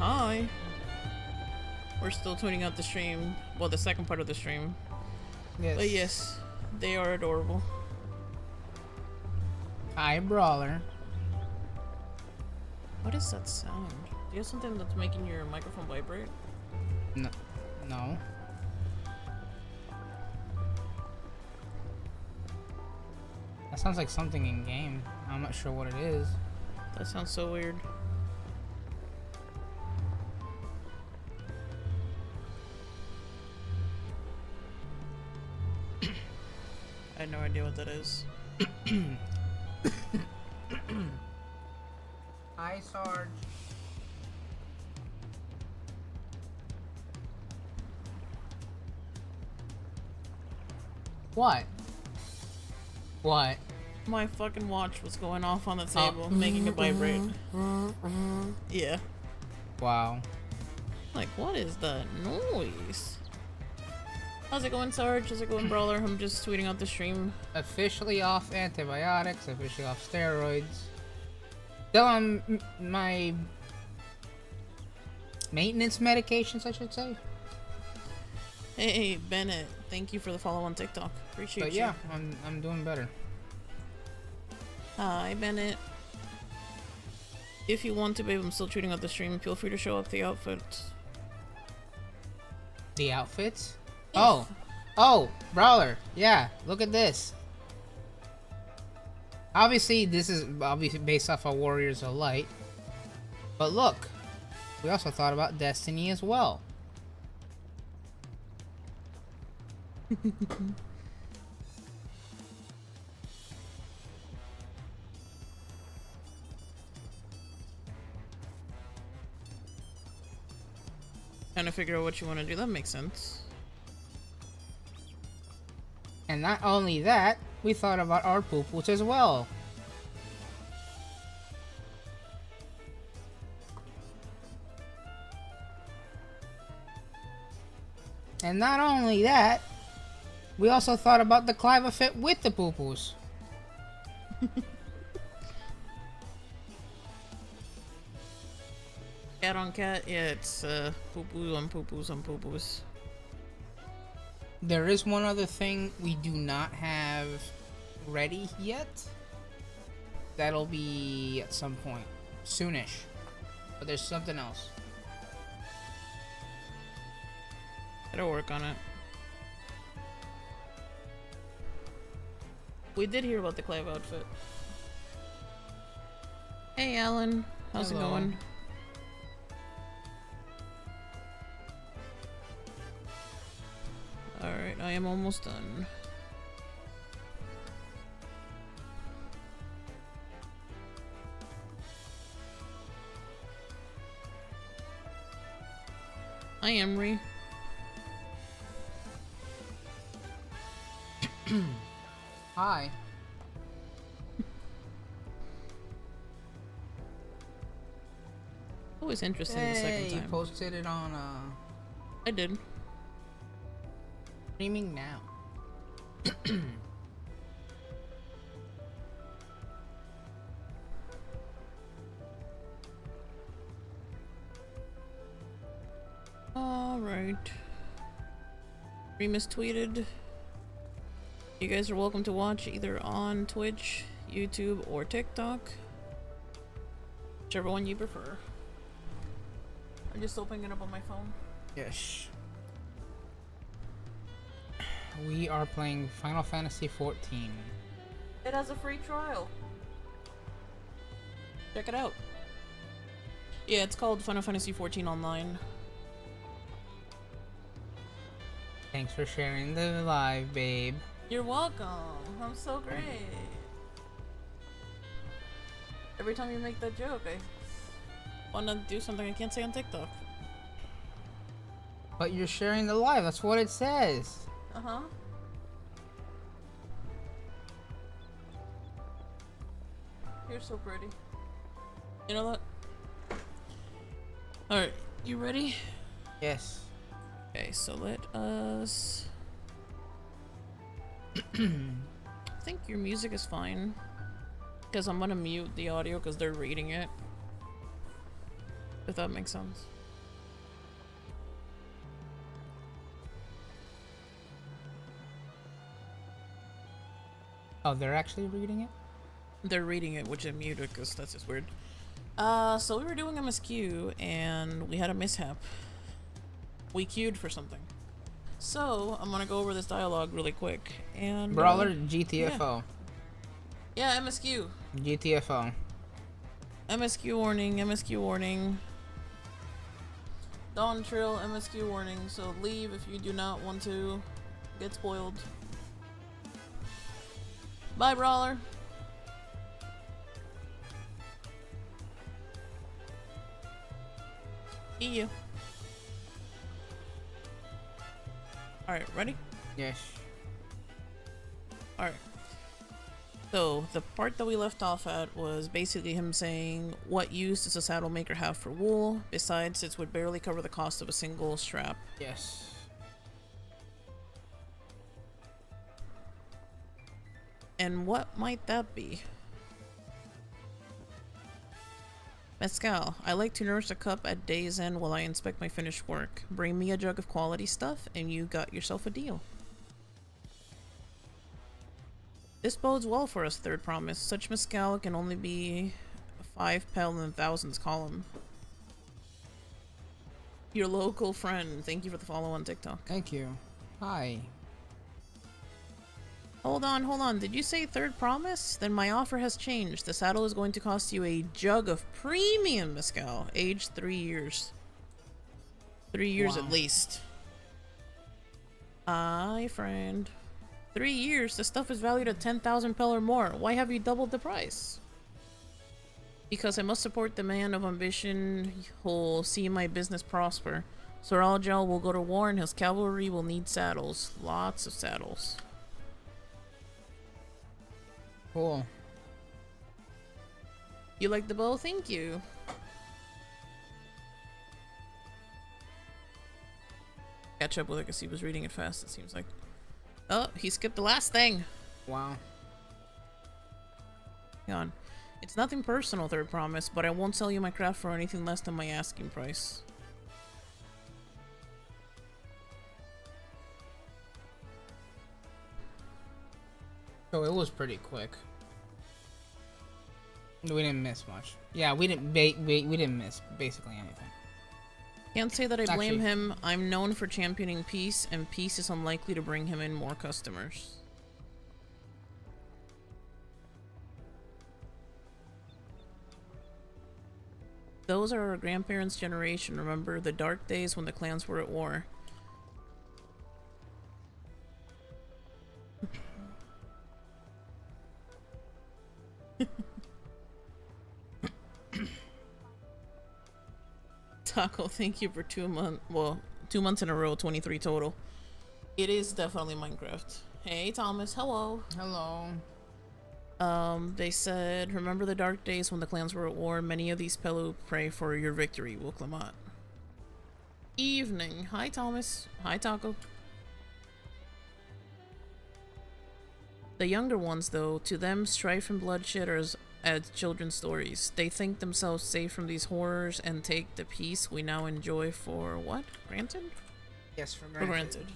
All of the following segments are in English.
Hi. We're still tuning out the stream. Well, the second part of the stream. Yes. But yes, they are adorable. Hi, Brawler. What is that sound? Do you have something that's making your microphone vibrate? No. No. That sounds like something in game. I'm not sure what it is. That sounds so weird. I had no idea what that is. Hi, Sarge. What? What? My fucking watch was going off on the table, making it vibrate. Yeah. Wow. Like, what is that noise? How's it going, Sarge? How's it going, Brawler? I'm just tweeting out the stream. Officially off antibiotics, officially off steroids. Still on my maintenance medications, I should say. Hey, Bennett. Thank you for the follow on TikTok. Appreciate you. But yeah, I'm doing better. Hi, Bennett. If you want to, babe, I'm still tweeting out the stream. Feel free to show up the outfits. The outfits? Yeah. Oh. Oh, Brawler. Yeah, look at this. Obviously, this is obviously based off of Warriors of Light. But look, we also thought about Destiny as well. Trying to figure out what you want to do. That makes sense. And not only that, we thought about our poo-poos as well. And not only that, we also thought about the Clive fit with the poo-poos. Cat on cat? Yeah, it's poo-poos on poo-poos on poo-poos. There is one other thing we do not have ready yet. That'll be at some point. Soonish. But there's something else. Gotta work on it. We did hear about the Clive outfit. Hey, Alan. How's Hello. it going? Alright, I am almost done. Hi, Emery. Hi. Always interesting the second Hey, you time. posted it on I did. streaming now. Alright. Remus tweeted. You guys are welcome to watch either on Twitch, YouTube, or TikTok. Whichever one you prefer. I'm just opening it up on my phone. Yes. We are playing Final Fantasy XIV. It has a free trial. Check it out. Yeah, it's called Final Fantasy XIV Online. Thanks for sharing the live, babe. You're welcome. I'm so great. Every time you make that joke, I want to do something I can't say on TikTok. But you're sharing the live, that's what it says. Uh-huh. You're so pretty. You know that? Alright, you ready? Yes. Okay, so let us... I think your music is fine. Because I'm gonna mute the audio because they're reading it. If that makes sense. Oh, they're actually reading it? They're reading it, which I muted because that's just weird. So we were doing MSQ and we had a mishap. We queued for something. So I'm gonna go over this dialogue really quick. And Brawler GTFO. Yeah, MSQ. GTFO. MSQ warning, MSQ warning. Dawntrail, MSQ warning. So leave if you do not want to get spoiled. Bye, Brawler. See you. Alright, ready? Yes. Alright. So, the part that we left off at was basically him saying, what use does a saddle maker have for wool? Besides, it would barely cover the cost of a single strap. Yes. And what might that be? Mescal, I like to nurse a cup at day's end while I inspect my finished work. Bring me a jug of quality stuff and you got yourself a deal. This bodes well for us, Third Promise. Such mescal can only be 5 pel in thousands column. Your local friend. Thank you for the follow on TikTok. Thank you. Hi. Hold on. Did you say Third Promise? Then my offer has changed. The saddle is going to cost you a jug of premium mescal, aged 3 years. 3 years at least. Aye, friend. 3 years? The stuff is valued at 10,000 pel or more. Why have you doubled the price? Because I must support the man of ambition who'll see my business prosper. Sir Aljal will go to war and his cavalry will need saddles. Lots of saddles. Cool. You like the bow? Thank you. Catch up with it because he was reading it fast, it seems like. Oh, he skipped the last thing. Wow. Hang on. It's nothing personal, Third Promise, but I won't sell you my craft for anything less than my asking price. So it was pretty quick. We didn't miss much. Yeah, we didn't miss basically anything. Can't say that I blame Actually, him. I'm known for championing peace, and peace is unlikely to bring him in more customers. Those are our grandparents' generation, remember? The dark days when the clans were at war. Taco, thank you for 2 months. Well, 2 months in a row, 23 total. It is definitely Minecraft. Hey, Thomas. Hello. hello. They said, remember the dark days when the clans were at war? Many of these Pelu pray for your victory, Wilclamat. Evening. Hi, Thomas. Hi, Taco. The younger ones, though, to them, strife and bloodshed are as children's stories. They think themselves safe from these horrors and take the peace we now enjoy for what? Granted? Yes, for For granted.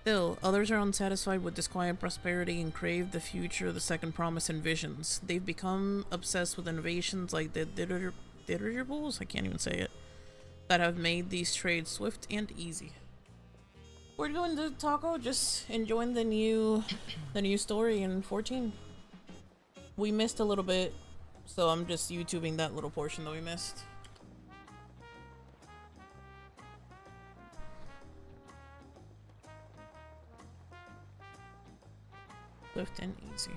Still, others are unsatisfied with this quiet prosperity and crave the future the Second Promise envisions. They've become obsessed with innovations like the dirigibles, I can't even say it, that have made these trades swift and easy. We're doing the taco, just enjoying the new story in 14. We missed a little bit, so I'm just YouTubing that little portion that we missed. Swift and easy.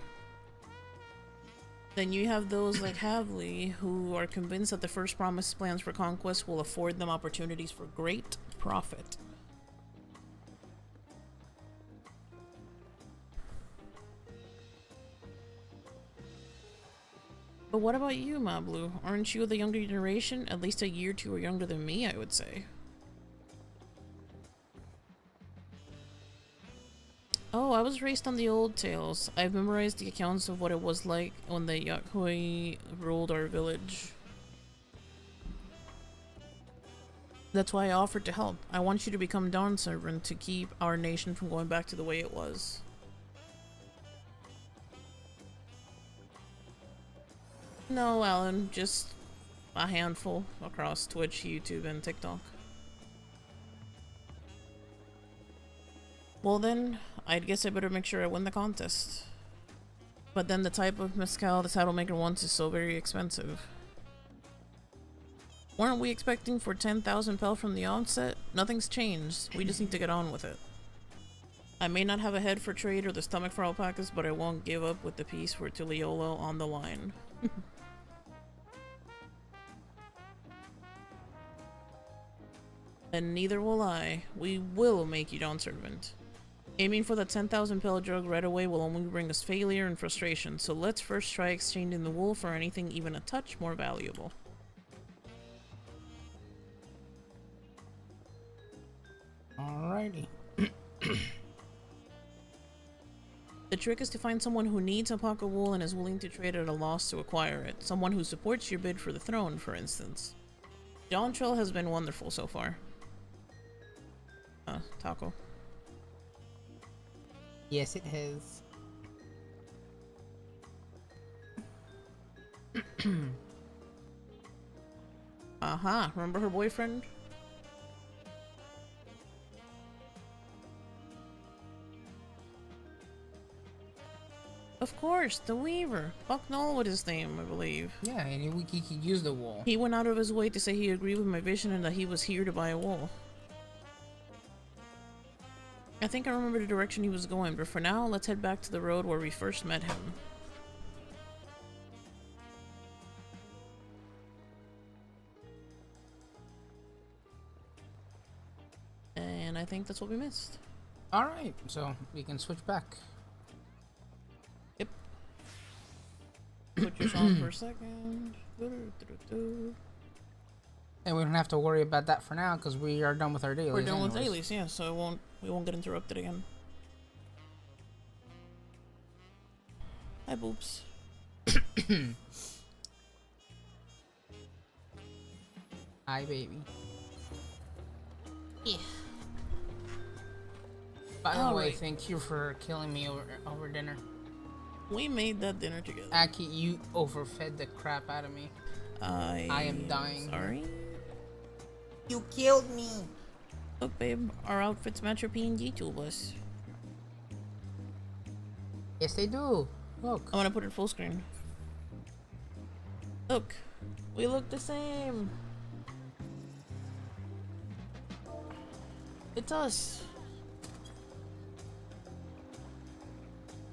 Then you have those like Havli who are convinced that the First Promise plans for conquest will afford them opportunities for great profit. But what about you, Mablu? Aren't you the younger generation? At least a year or two younger than me, I would say. Oh, I was raised on the old tales. I've memorized the accounts of what it was like when the Yakhoi ruled our village. That's why I offered to help. I want you to become Dawn Servant to keep our nation from going back to the way it was. No, Alan, just a handful across Twitch, YouTube, and TikTok. Well then, I guess I better make sure I win the contest. But then the type of mezcal the Saddle Maker wants is so very expensive. Weren't we expecting for 10,000 pel from the onset? Nothing's changed. We just need to get on with it. I may not have a head for trade or the stomach for alpacas, but I won't give up with the piece for Tuliolo on the line. And neither will I. We will make you Dawn Servant. Aiming for the 10,000 pel drug right away will only bring us failure and frustration, so let's first try exchanging the wool for anything even a touch more valuable. Alrighty. The trick is to find someone who needs alpaca wool and is willing to trade at a loss to acquire it. Someone who supports your bid for the throne, for instance. Dawntrail has been wonderful so far. Taco. Yes, it has. Aha, remember her boyfriend? Of course, the Weaver. Bucknell was his name, I believe. Yeah, and he could use the wool. He went out of his way to say he agreed with my vision and that he was here to buy a wool. I think I remember the direction he was going, but for now, let's head back to the road where we first met him. And I think that's what we missed. Alright, so we can switch back. Yep. Put yours on for a second. And we don't have to worry about that for now because we are done with our dailies. We're done with dailies, yeah, so we won't get interrupted again. Hi, boobs. Hi, baby. Yeah. By the way, thank you for killing me over dinner. We made that dinner together. Aki, you overfed the crap out of me. I am dying. Sorry. You killed me. Look, babe, our outfits match your PNGTubers. Yes, they do. Look. I'm gonna put it full screen. Look, we look the same. It's us.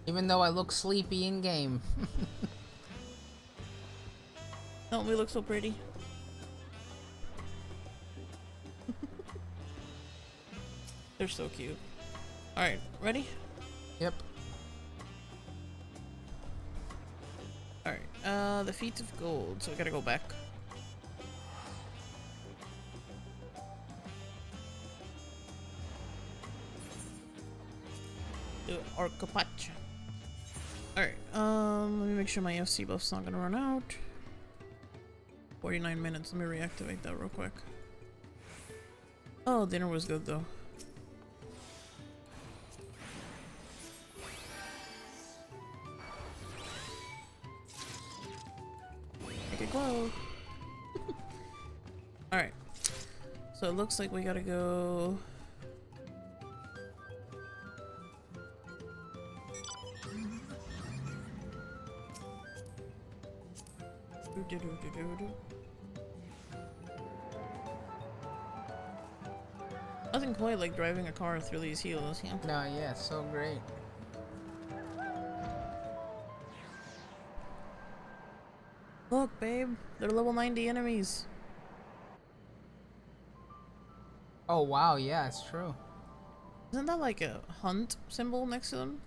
Even though I look sleepy in game. Don't we look so pretty? They're so cute. Alright, ready? Yep. Alright, the feet of gold, so we gotta go back. Do Arcopatch. Alright, let me make sure my FC buff's not gonna run out. 49 minutes, let me reactivate that real quick. Oh, dinner was good though. Make it glow. Alright. So it looks like we gotta go... Nothing quite like driving a car through these hills, yeah. No, yeah, so great. Look, babe, they're level 90 enemies. Oh wow, yeah, it's true. Isn't that like a hunt symbol next to them?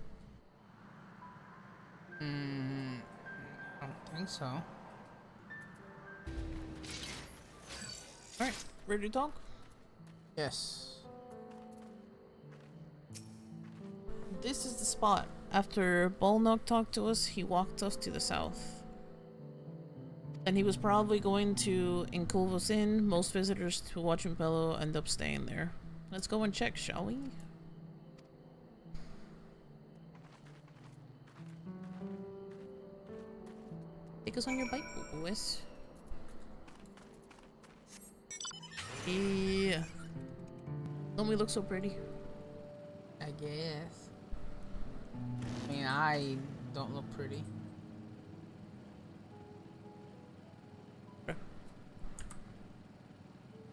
I don't think so. Alright, ready to talk? Yes. This is the spot. After Balnok talked to us, he walked us to the south. And he was probably going to Inculvo's Inn. Most visitors to Huachipello end up staying there. Let's go and check, shall we? Take us on your bike, boys. Yeah. Don't we look so pretty? I guess. I mean, I don't look pretty.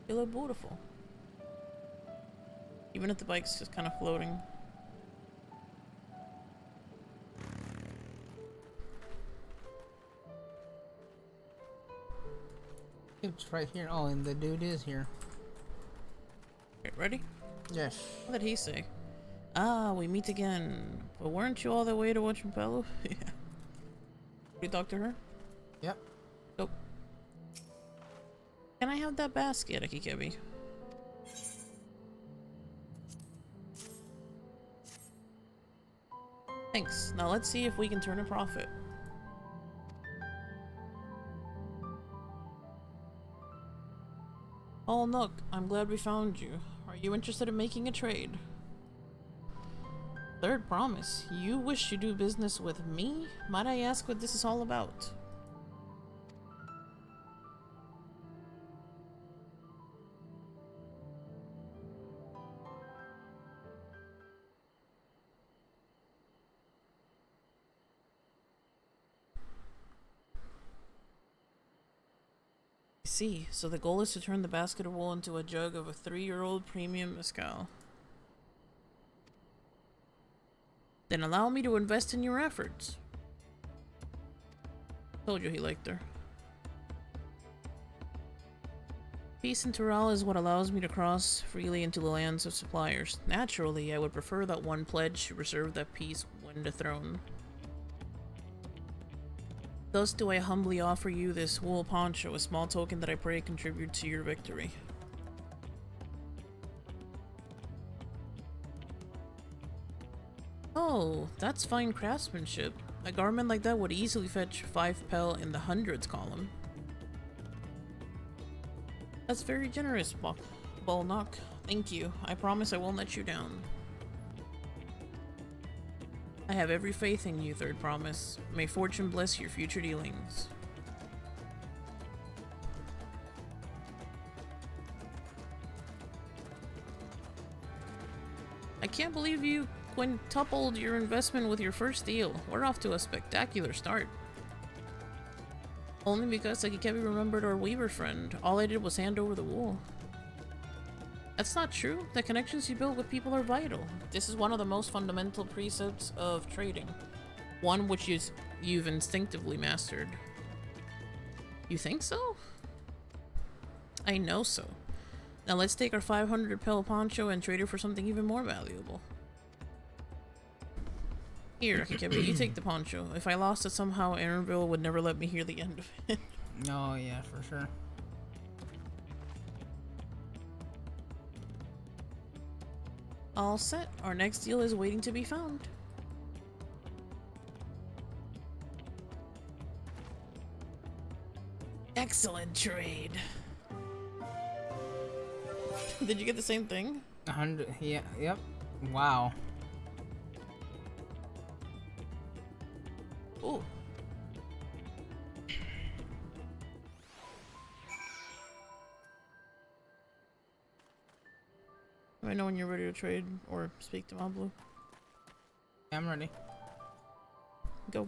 You look beautiful. Even if the bike's just kind of floating. It's right here. Oh, and the dude is here. Okay, ready? Yes. What did he say? Ah, we meet again. But weren't you all the way to Huachipello? Yeah. We talk to her? Yep. Go. Can I have that basket, AkiKebi? Thanks. Now let's see if we can turn a profit. Oh, Nook, I'm glad we found you. Are you interested in making a trade? Third promise. You wish to do business with me? Might I ask what this is all about? I see. So the goal is to turn the basket of wool into a jug of a 3-year-old premium mezcal. Then allow me to invest in your efforts. Told you he liked her. Peace in Tural is what allows me to cross freely into the lands of suppliers. Naturally, I would prefer that one pledge to reserve that peace when the throne. Thus do I humbly offer you this wool poncho, a small token that I pray contribute to your victory. Oh, that's fine craftsmanship. A garment like that would easily fetch 5 pel in the hundreds column. That's very generous, Balnock. Thank you. I promise I won't let you down. I have every faith in you, third promise. May fortune bless your future dealings. I can't believe you quintupled your investment with your first deal. We're off to a spectacular start. Only because AkiKebi remembered our weaver friend. All I did was hand over the wool. That's not true. The connections you build with people are vital. This is one of the most fundamental precepts of trading. One which you've instinctively mastered. You think so? I know so. Now let's take our 500 pel poncho and trade it for something even more valuable. Here, AkiKebi, you take the poncho. If I lost it somehow, Aaronville would never let me hear the end of it. Oh, yeah, for sure. All set. Our next deal is waiting to be found. Excellent trade. Did you get the same thing? 100, yeah, yep. Wow. Ooh. Let me know when you're ready to trade or speak to Mablu. I'm ready. Go.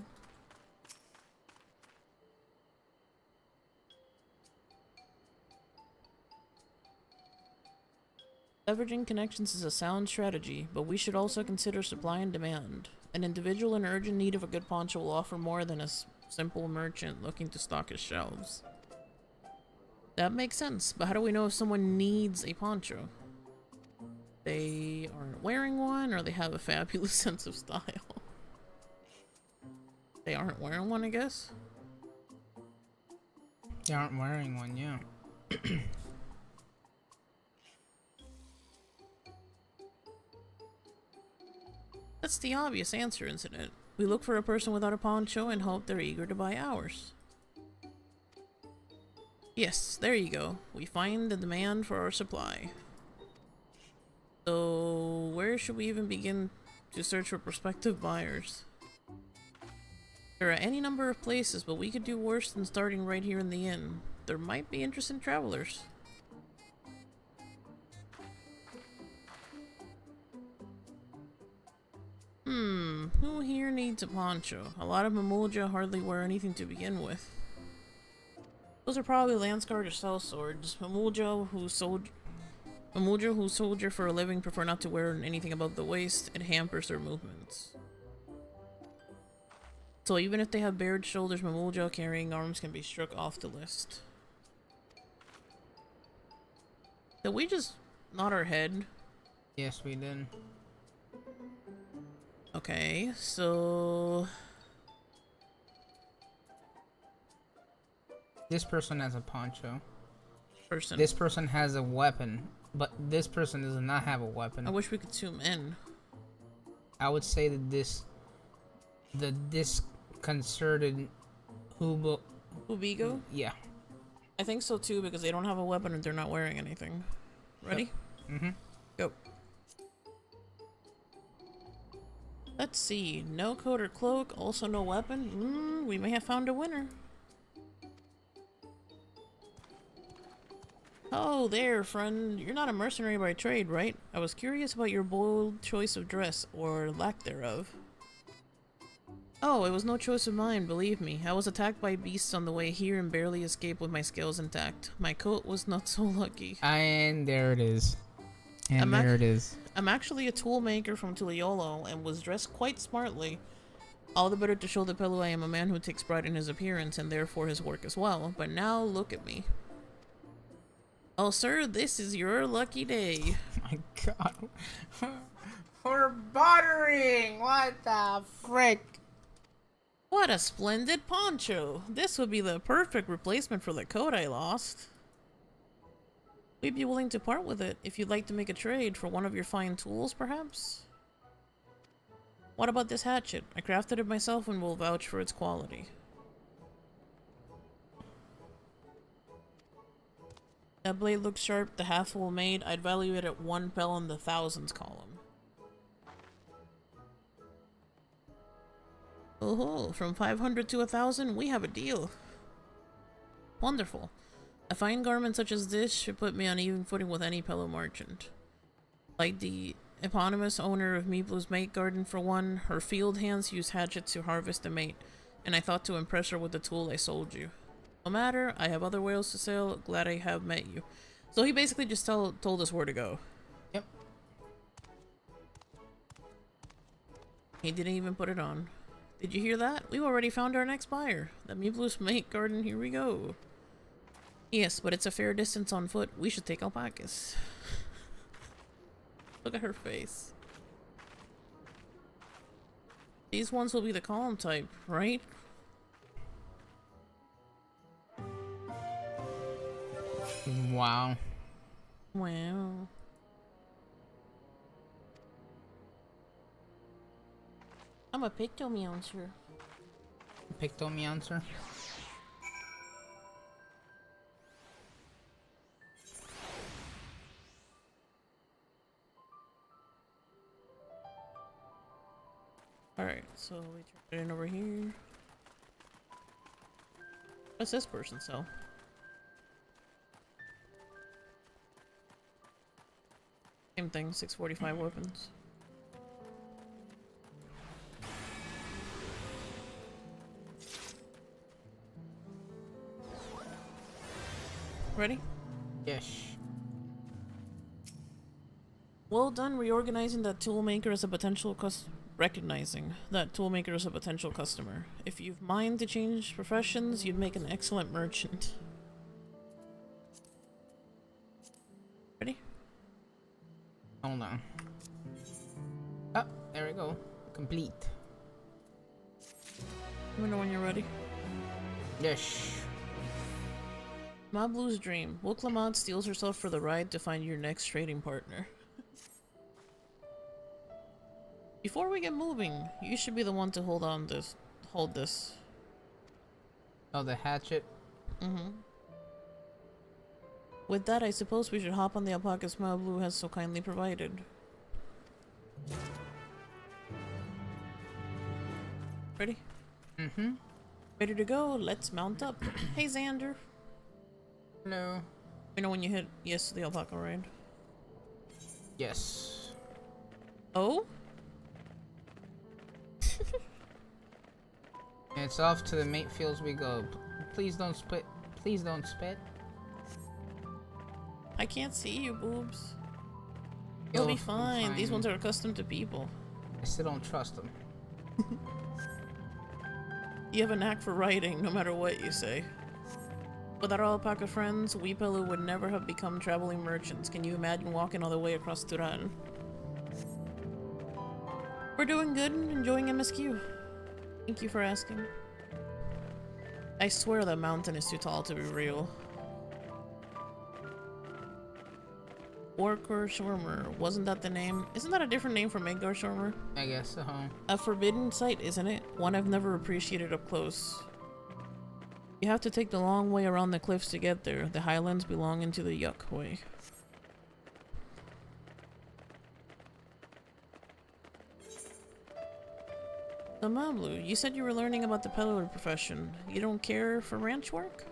Leveraging connections is a sound strategy, but we should also consider supply and demand. An individual in urgent need of a good poncho will offer more than a simple merchant looking to stock his shelves. That makes sense, but how do we know if someone needs a poncho? They aren't wearing one, or they have a fabulous sense of style. They aren't wearing one, I guess? They aren't wearing one, yeah. That's the obvious answer, isn't it? We look for a person without a poncho and hope they're eager to buy ours. Yes, there you go. We find the demand for our supply. So, where should we even begin to search for prospective buyers? There are any number of places, but we could do worse than starting right here in the inn. There might be interested travelers. Who here needs a poncho? A lot of Mamulja hardly wear anything to begin with. Those are probably Landsguard or sellswords. Mamulja who soldier for a living prefer not to wear anything above the waist. It hampers their movements. So even if they have bared shoulders, Mamulja carrying arms can be struck off the list. Did we just nod our head? Yes, we did. Okay, so... This person has a poncho. Person. This person has a weapon, but this person does not have a weapon. I wish we could zoom in. I would say that the disconcerted Hubigo? Yeah. I think so too, because they don't have a weapon and they're not wearing anything. Ready? Yep. Mm-hmm. Go. Let's see. No coat or cloak, also no weapon. We may have found a winner. Oh, there, friend. You're not a mercenary by trade, right? I was curious about your bold choice of dress, or lack thereof. Oh, it was no choice of mine, believe me. I was attacked by beasts on the way here and barely escaped with my scales intact. My coat was not so lucky. And there it is. And there it is. I'm actually a tool maker from Tuliolo and was dressed quite smartly. All the better to show the fellow I am a man who takes pride in his appearance and therefore his work as well. But now look at me. Oh, sir, this is your lucky day. Oh my god. We're bartering! What the frick? What a splendid poncho! This would be the perfect replacement for the coat I lost. We'd be willing to part with it if you'd like to make a trade for one of your fine tools, perhaps? What about this hatchet? I crafted it myself and will vouch for its quality. That blade looks sharp, the half well made. I'd value it at 1 pel in the thousands column. Oh, from 500 to 1,000, we have a deal. Wonderful. A fine garment such as this should put me on even footing with any fellow merchant. Like the eponymous owner of Meeblu's mate garden for one, her field hands use hatchets to harvest a mate, and I thought to impress her with the tool I sold you. No matter, I have other whales to sell, glad I have met you. So he basically just told us where to go. Yep. He didn't even put it on. Did you hear that? We've already found our next buyer. The Meeblu's mate garden, here we go. Yes, but it's a fair distance on foot. We should take alpacas. Look at her face. These ones will be the column type, right? Wow. Wow. I'm a pictomeouncer. Pictomeouncer? Alright, so we turn it in over here. What's this person sell? Same thing, 645 weapons. Ready? Yes. Well done reorganizing that toolmaker as a potential recognizing that toolmaker as a potential customer. If you've mind to change professions, you'd make an excellent merchant. Ready? Hold on. Oh, there we go. Complete. Let me know when you're ready. Yes. Mablu's dream. Will Clement steals herself for the ride to find your next trading partner. Before we get moving, you should be the one to hold this. Oh, the hatchet? Mm-hmm. With that, I suppose we should hop on the alpaca smile Blue has so kindly provided. Ready? Mm-hmm. Ready to go? Let's mount up. Hey, Xander. Hello. You know when you hit yes to the alpaca ride? Yes. Oh? And it's off to the mate fields we go. Please don't spit. Please don't spit. I can't see you, boobs. You'll be fine. These ones are accustomed to people. I still don't trust them. You have a knack for writing, no matter what you say. Without our alpaca friends, we Pelu would never have become traveling merchants. Can you imagine walking all the way across Turan? We're doing good and enjoying MSQ. Thank you for asking. I swear that mountain is too tall to be real. Orkor Shormer, wasn't that the name? Isn't that a different name from Edgar Shormer? I guess so. A forbidden sight, isn't it? One I've never appreciated up close. You have to take the long way around the cliffs to get there. The highlands belong into the Yuck way. So Mablu, you said you were learning about the peddler profession. You don't care for ranch work?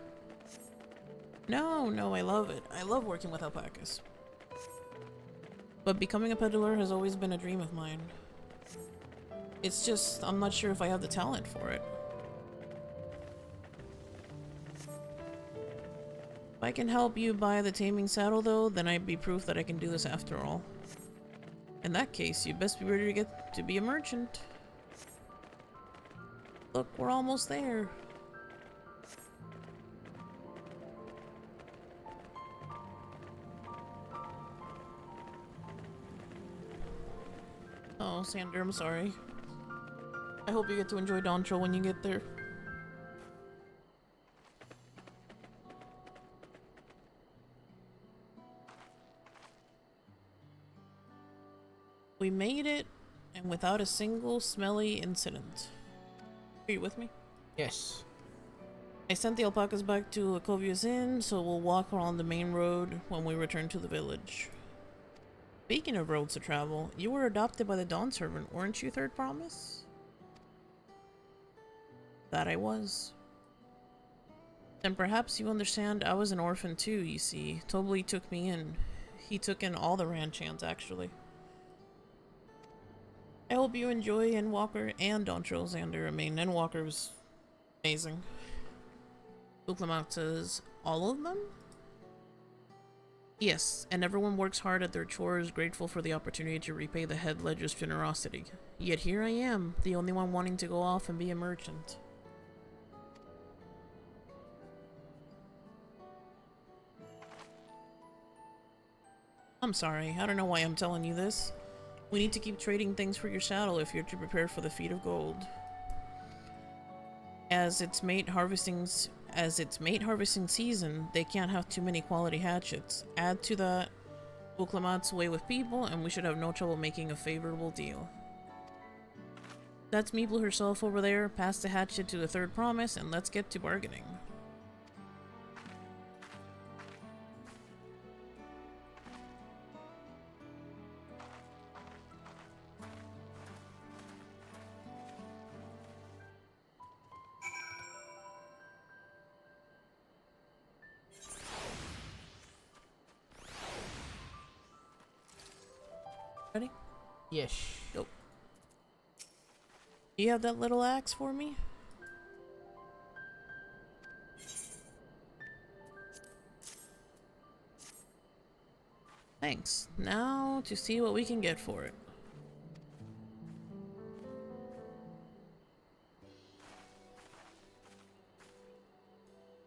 No, I love it. I love working with alpacas. But becoming a peddler has always been a dream of mine. It's just, I'm not sure if I have the talent for it. If I can help you buy the taming saddle though, then I'd be proof that I can do this after all. In that case, you'd best be ready to get to be a merchant. Look, we're almost there. Oh, Sander, I'm sorry. I hope you get to enjoy Dawntrail when you get there. We made it, and without a single smelly incident. Are you with me? Yes. I sent the alpacas back to Akovia's Inn, so we'll walk around the main road when we return to the village. Speaking of roads to travel, you were adopted by the Dawn Servant, weren't you, Third Promise? That I was. Then perhaps you understand I was an orphan too, you see. Tobly took me in. He took in all the ranch hands, actually. I hope you enjoy Endwalker and Dawntrail, Xander. I mean, Endwalker was amazing. Uklamat says, all of them? Yes, and everyone works hard at their chores, grateful for the opportunity to repay the head ledger's generosity. Yet here I am, the only one wanting to go off and be a merchant. I'm sorry, I don't know why I'm telling you this. We need to keep trading things for your saddle if you're to prepare for the feat of gold. As it's mate harvesting season, they can't have too many quality hatchets. Add to that Uklamat's way with people, and we should have no trouble making a favorable deal. That's Meeple herself over there. Pass the hatchet to the Third Promise, and let's get to bargaining. Ready? Yes. Go. Do you have that little axe for me? Thanks. Now to see what we can get for it.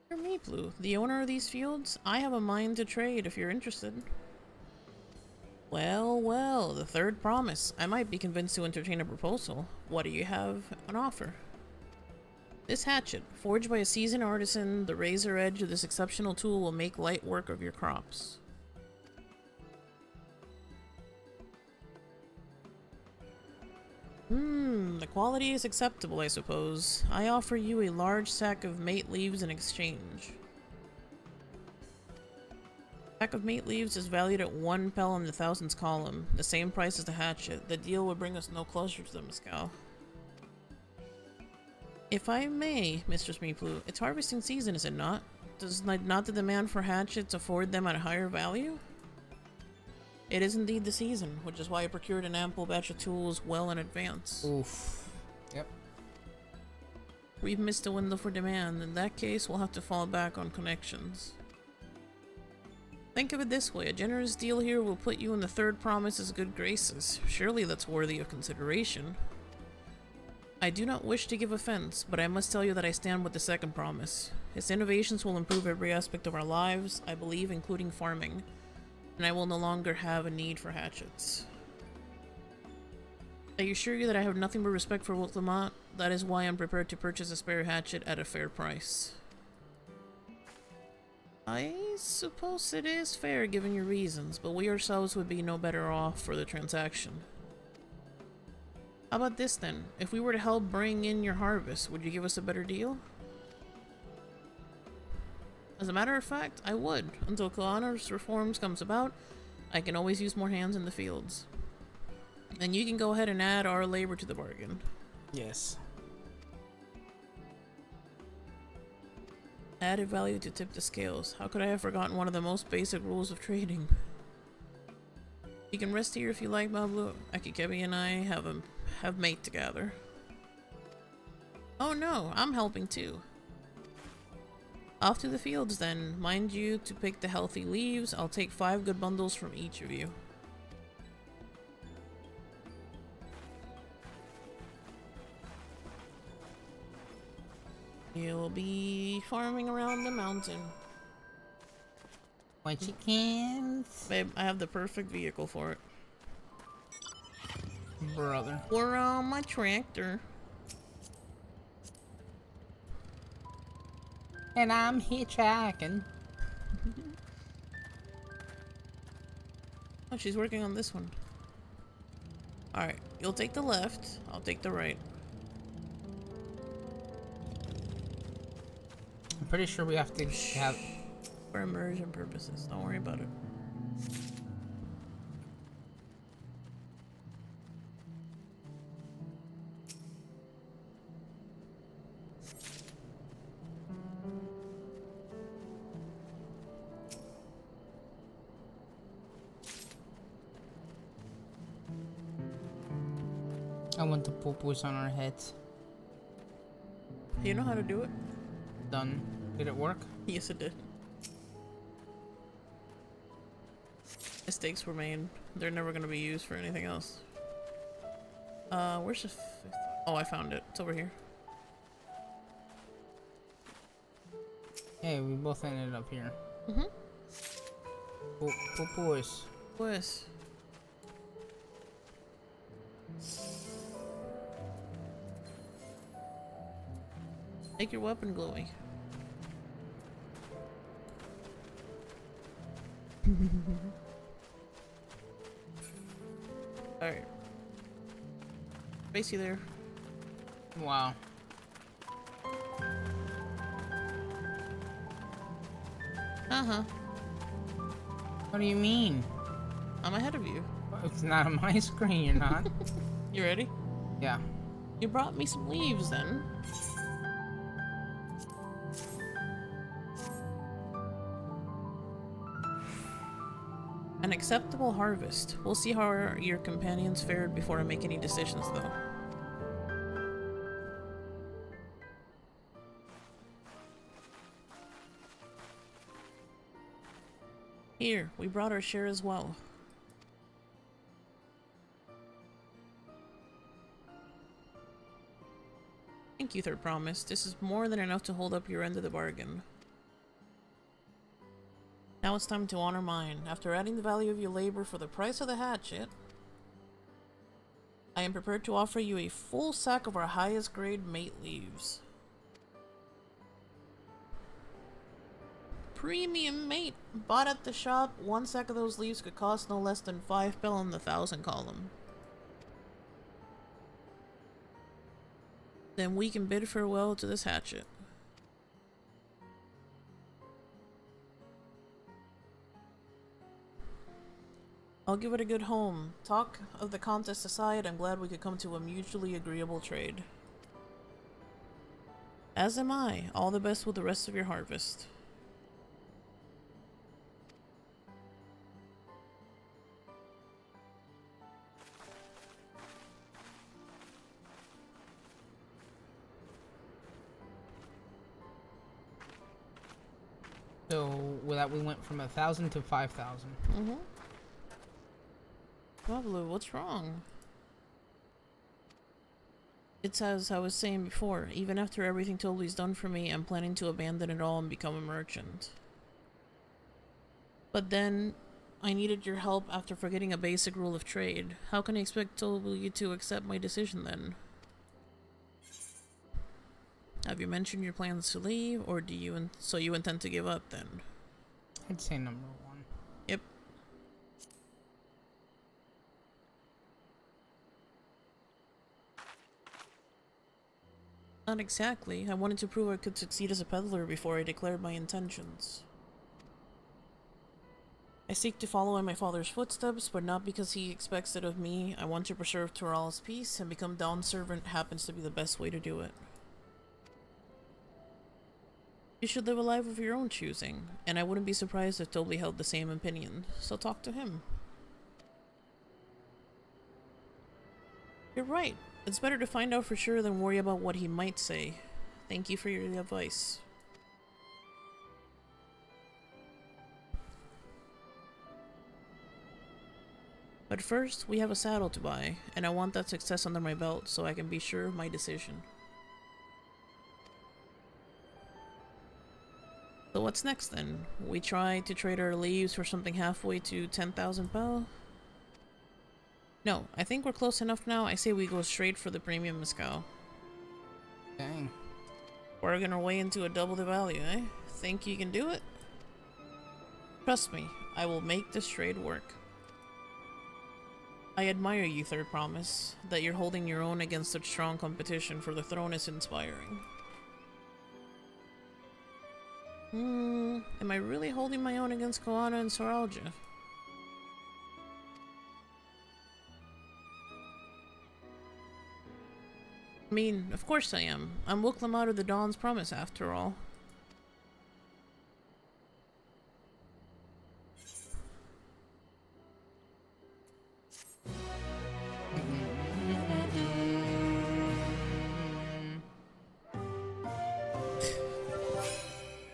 You're Meeplu, the owner of these fields. I have a mind to trade if you're interested. Well, the Third Promise. I might be convinced to entertain a proposal. What do you have on offer? This hatchet, forged by a seasoned artisan, the razor edge of this exceptional tool will make light work of your crops. The quality is acceptable, I suppose. I offer you a large sack of mate leaves in exchange. Pack of mate leaves is valued at 1 pel in the thousands column, the same price as the hatchet. The deal would bring us no closer to the mescal. If I may, Mistress Meeplu, it's harvesting season, is it not? Does not the demand for hatchets afford them at a higher value? It is indeed the season, which is why I procured an ample batch of tools well in advance. Oof. Yep. We've missed a window for demand. In that case, we'll have to fall back on connections. Think of it this way, a generous deal here will put you in the third promise's good graces. Surely that's worthy of consideration. I do not wish to give offense, but I must tell you that I stand with the second promise. Its innovations will improve every aspect of our lives, I believe, including farming, and I will no longer have a need for hatchets. I assure you that I have nothing but respect for Wiltamont. That is why I'm prepared to purchase a spare hatchet at a fair price. I suppose it is fair given your reasons, but we ourselves would be no better off for the transaction. How about this then? If we were to help bring in your harvest, would you give us a better deal? As a matter of fact, I would. Until Kalana's reforms comes about, I can always use more hands in the fields. And you can go ahead and add our labor to the bargain. Yes. Added value to tip the scales. How could I have forgotten one of the most basic rules of trading? You can rest here if you like, Mablu. AkiKebi and I have mate together. Oh no, I'm helping too. Off to the fields then. Mind you to pick the healthy leaves. I'll take 5 good bundles from each of you. You'll be farming around the mountain. What chickens? Babe, I have the perfect vehicle for it. Brother. We're on my tractor. And I'm hitchhiking. Oh, she's working on this one. Alright, you'll take the left, I'll take the right. I'm pretty sure we have to have... For immersion purposes, don't worry about it. I want the poo-poos on our heads. Do you know how to do it? Done. Did it work? Yes, it did. Mistakes were made. They're never going to be used for anything else. Where's the 5th? Oh, I found it. It's over here. Hey, we both ended up here. Mm-hmm. Poo-poos. Pues. Make your weapon glowy. Alright. Spacey there. Wow. Uh-huh. What do you mean? I'm ahead of you. It's not on my screen, you're not. You ready? Yeah. You brought me some leaves then. An acceptable harvest. We'll see how your companions fared before I make any decisions, though. Here, we brought our share as well. Thank you, Third Promise. This is more than enough to hold up your end of the bargain. Now it's time to honor mine. After adding the value of your labor for the price of the hatchet, I am prepared to offer you a full sack of our highest grade mate leaves. Premium mate! Bought at the shop, 1 sack of those leaves could cost no less than 5 pel in the 1,000 column. Then we can bid farewell to this hatchet. I'll give it a good home. Talk of the contest aside, I'm glad we could come to a mutually agreeable trade. As am I. All the best with the rest of your harvest. So with that, we went from 1,000 to 5,000. Mm-hmm. Pablo, what's wrong? It's as I was saying before, even after everything Toby's done for me, I'm planning to abandon it all and become a merchant. But then, I needed your help after forgetting a basic rule of trade. How can I expect Toby to accept my decision then? Have you mentioned your plans to leave, or do you so you intend to give up then? I'd say number one. Yep. Not exactly. I wanted to prove I could succeed as a peddler before I declared my intentions. I seek to follow in my father's footsteps, but not because he expects it of me. I want to preserve Toral's peace, and become Dawn's servant happens to be the best way to do it. You should live a life of your own choosing, and I wouldn't be surprised if Toby held the same opinion, so talk to him. You're right. It's better to find out for sure than worry about what he might say. Thank you for your advice. But first, we have a saddle to buy, and I want that success under my belt so I can be sure of my decision. So what's next then? We try to trade our leaves for something halfway to 10,000 pel? No, I think we're close enough now. I say we go straight for the premium mezcal. Dang. Bargain our way into a double the value, eh? Think you can do it? Trust me, I will make this trade work. I admire you, Third Promise. That you're holding your own against such strong competition for the throne is inspiring. Am I really holding my own against Koana and Soralja? I mean, of course I am. I'm Wuklamad of the Dawn's Promise, after all.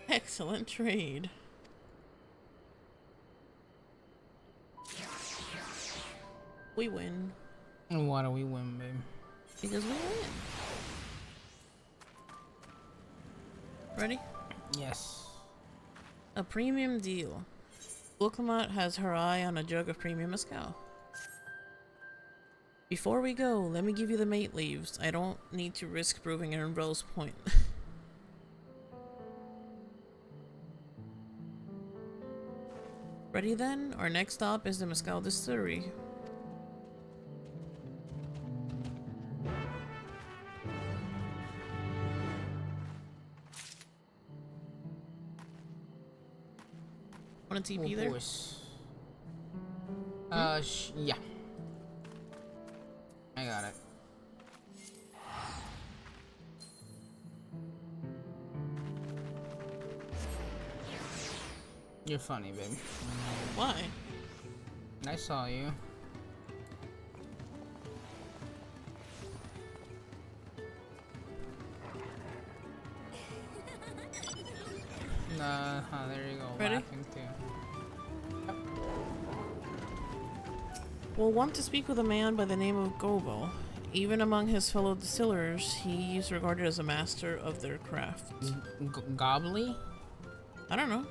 Excellent trade. We win. And why do we win, babe? Because we win. Ready? Yes. A premium deal. Wuklamad has her eye on a jug of premium mezcal. Before we go, let me give you the mate leaves. I don't need to risk proving Ernbell's point. Ready then? Our next stop is the Mezcal Distillery. Want a TP there? Course. Yeah. I got it. You're funny, babe. Why? I saw you. There you go. Ready? Laughing too. We'll want to speak with a man by the name of Gobo. Even among his fellow distillers, he is regarded as a master of their craft. Gobly? I don't know.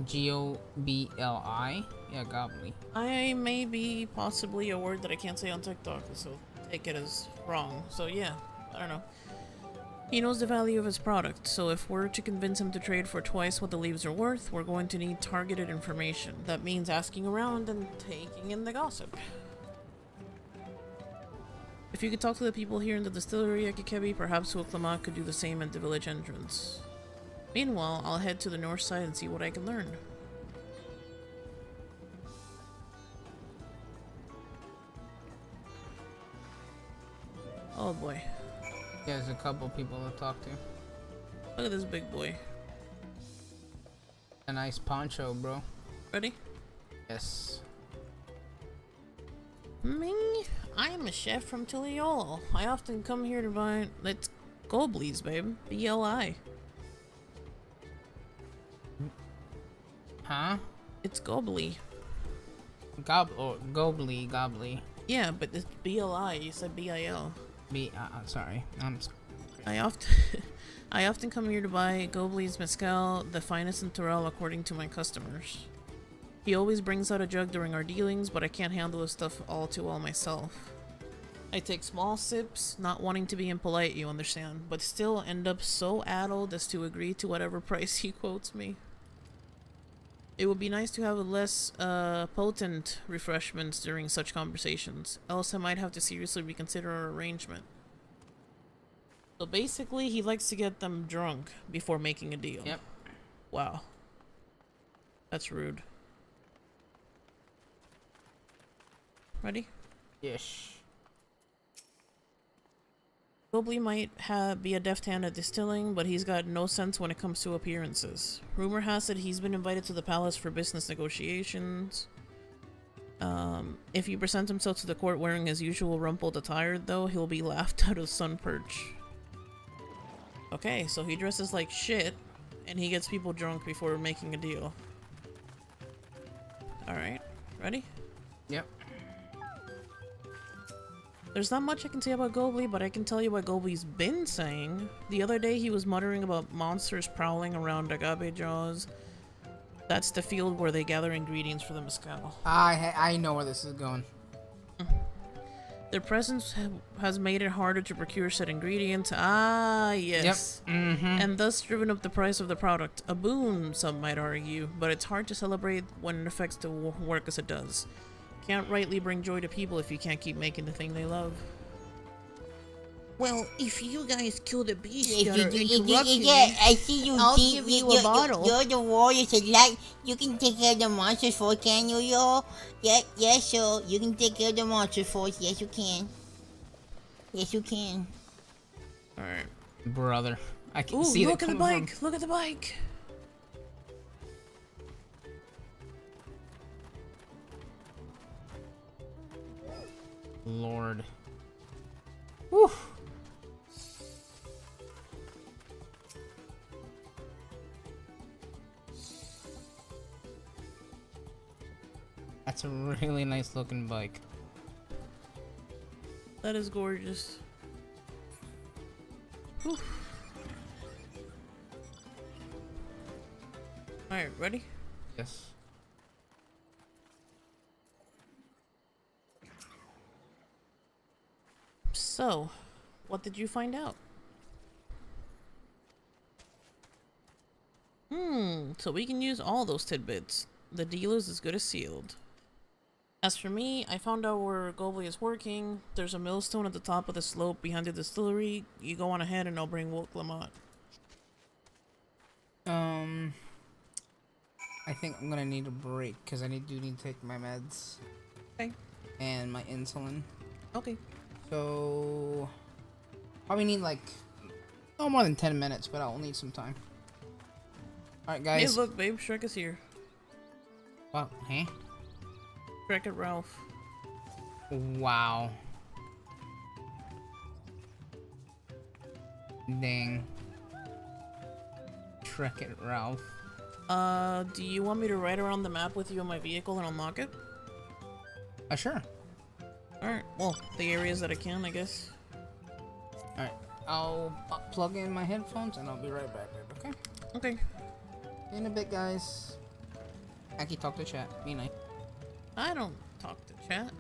Gobli? Yeah, Gobly. I may be possibly a word that I can't say on TikTok, so take it as wrong. So yeah, I don't know. He knows the value of his product, so if we're to convince him to trade for twice what the leaves are worth, we're going to need targeted information. That means asking around and taking in the gossip. If you could talk to the people here in the distillery, AkiKebi, perhaps Wuklamad could do the same at the village entrance. Meanwhile, I'll head to the north side and see what I can learn. Oh boy. There's a couple people to talk to. Look at this big boy. A nice poncho, bro. Ready? Yes. Me? I am a chef from Tiliolo. I often come here to buy... Let's go, please, babe. B-L-I. Huh? It's Gobly. Gobbly. Yeah, but it's B-L-I. You said B-I-L. Sorry. I often come here to buy Gobly's mezcal, the finest in Torel according to my customers. He always brings out a jug during our dealings, but I can't handle his stuff all too well myself. I take small sips, not wanting to be impolite, you understand, but still end up so addled as to agree to whatever price he quotes me. It would be nice to have less potent refreshments during such conversations, else I might have to seriously reconsider our arrangement. So basically, he likes to get them drunk before making a deal. Yep. Wow. That's rude. Ready? Yes. Gobly might be a deft hand at distilling, but he's got no sense when it comes to appearances. Rumor has it he's been invited to the palace for business negotiations. If he presents himself to the court wearing his usual rumpled attire, though, he'll be laughed out of sun perch. Okay, so he dresses like shit, and he gets people drunk before making a deal. Alright, ready? Yep. There's not much I can say about Gobly, but I can tell you what Gobly's been saying. The other day he was muttering about monsters prowling around Agave Jaws. That's the field where they gather ingredients for the mezcal. I know where this is going. Their presence has made it harder to procure said ingredients. Ah, yes. Yep. Mm-hmm. And thus driven up the price of the product. A boon, some might argue, but it's hard to celebrate when it affects the work as it does. Can't rightly bring joy to people if you can't keep making the thing they love. Well, if you guys kill the beast that are interrupting me, I see you. I'll give you a bottle. You're the warriors of light. You can take care of the monsters for us, can you, yo? Yes, sir. You can take care of the monsters for us. Yes, you can. Yes, you can. Alright. Brother. I can Ooh, see look that at the coming bike! Look at the bike! Lord. Whew. That's a really nice looking bike. That is gorgeous. Whew. Alright, ready? Yes. So, what did you find out? So we can use all those tidbits. The deal is as good as sealed. As for me, I found out where Gobly is working. There's a millstone at the top of the slope behind the distillery. You go on ahead and I'll bring Woke Lamont. I think I'm gonna need a break because I do need to take my meds. Okay. And my insulin. Okay. So probably need like no more than 10 minutes, but I'll need some time. Alright guys. Hey look babe, Shrek is here. Wow, huh? Wreck-It Ralph. Wow. Dang. Wreck-It Ralph. Do you want me to ride around the map with you in my vehicle and unlock it? Sure. Alright, well, the areas that I can, I guess. Alright, I'll plug in my headphones and I'll be right back, okay? Okay. See you in a bit, guys. Aki, talk to chat. Be nice. I don't talk to chat.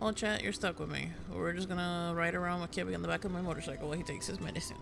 Well, chat, you're stuck with me. We're just gonna ride around with Kibby on the back of my motorcycle while he takes his medicine.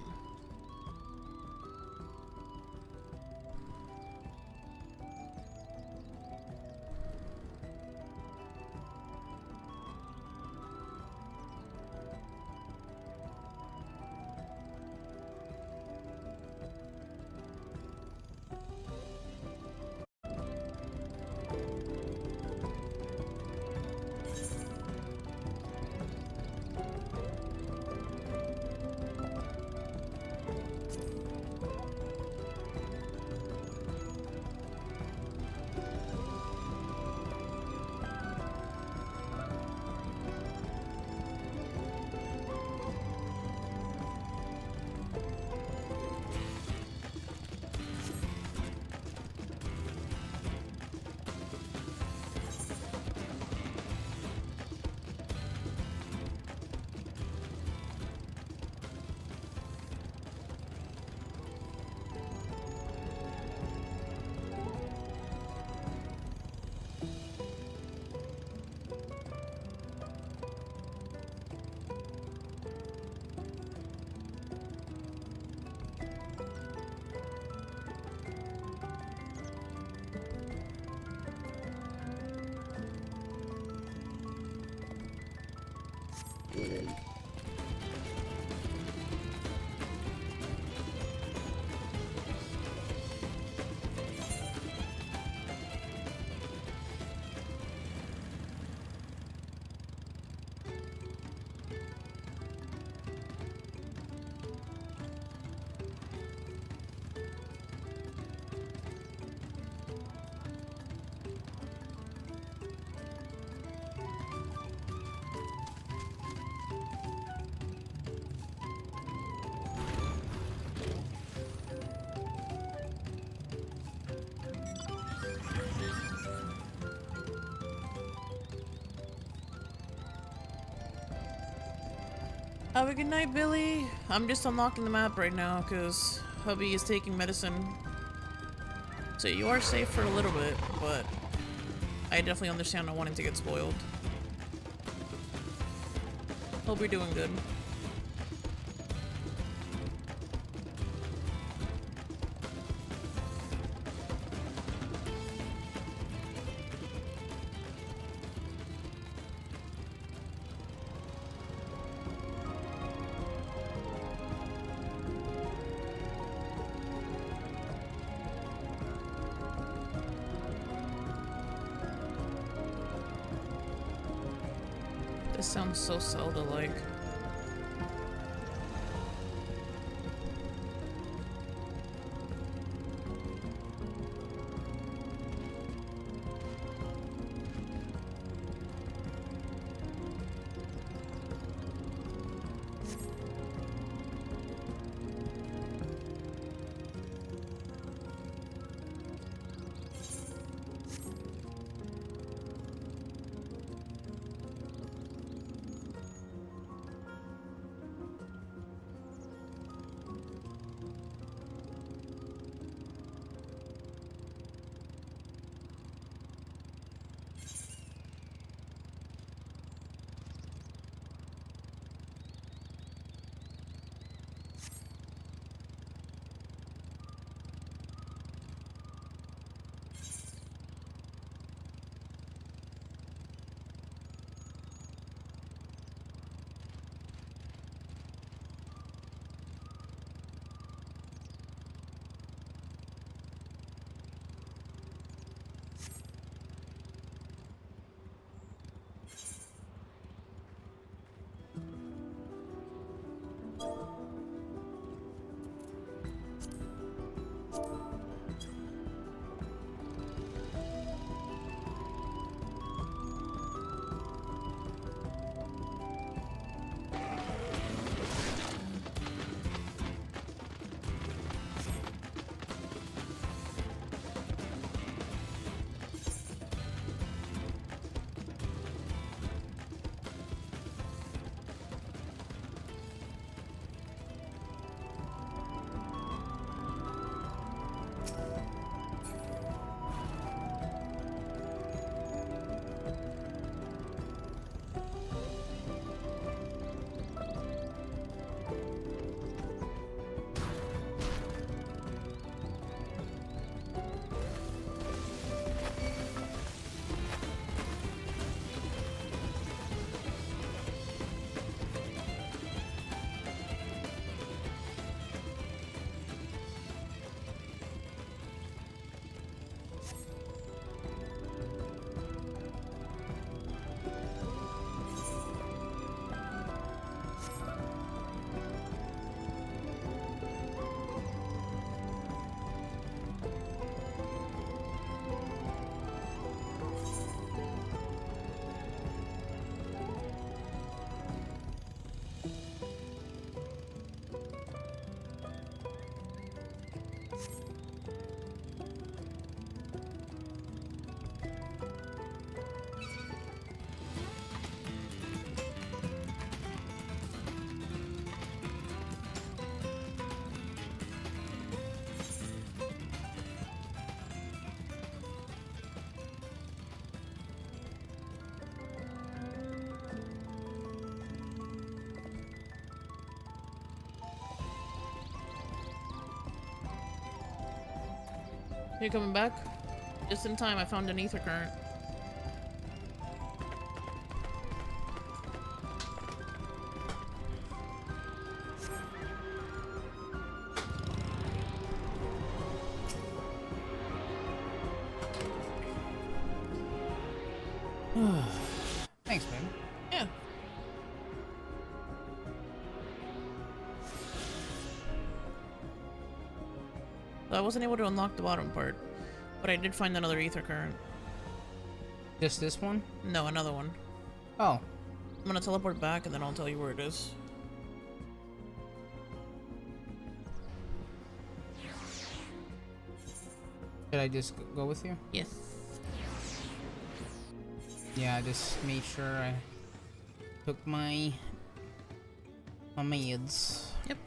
Have a good night, Billy. I'm just unlocking the map right now because Hubby is taking medicine. So you are safe for a little bit, but I definitely understand not wanting to get spoiled. Hope you're doing good. This sounds so Zelda-like. You coming back? Just in time, I found an ether current. Thanks, baby. Yeah. So I wasn't able to unlock the bottom part, but I did find another ether current. Just this one? No, another one. Oh. I'm gonna teleport back and then I'll tell you where it is. Should I just go with you? Yes. Yeah, I just made sure I took my meds. Yep.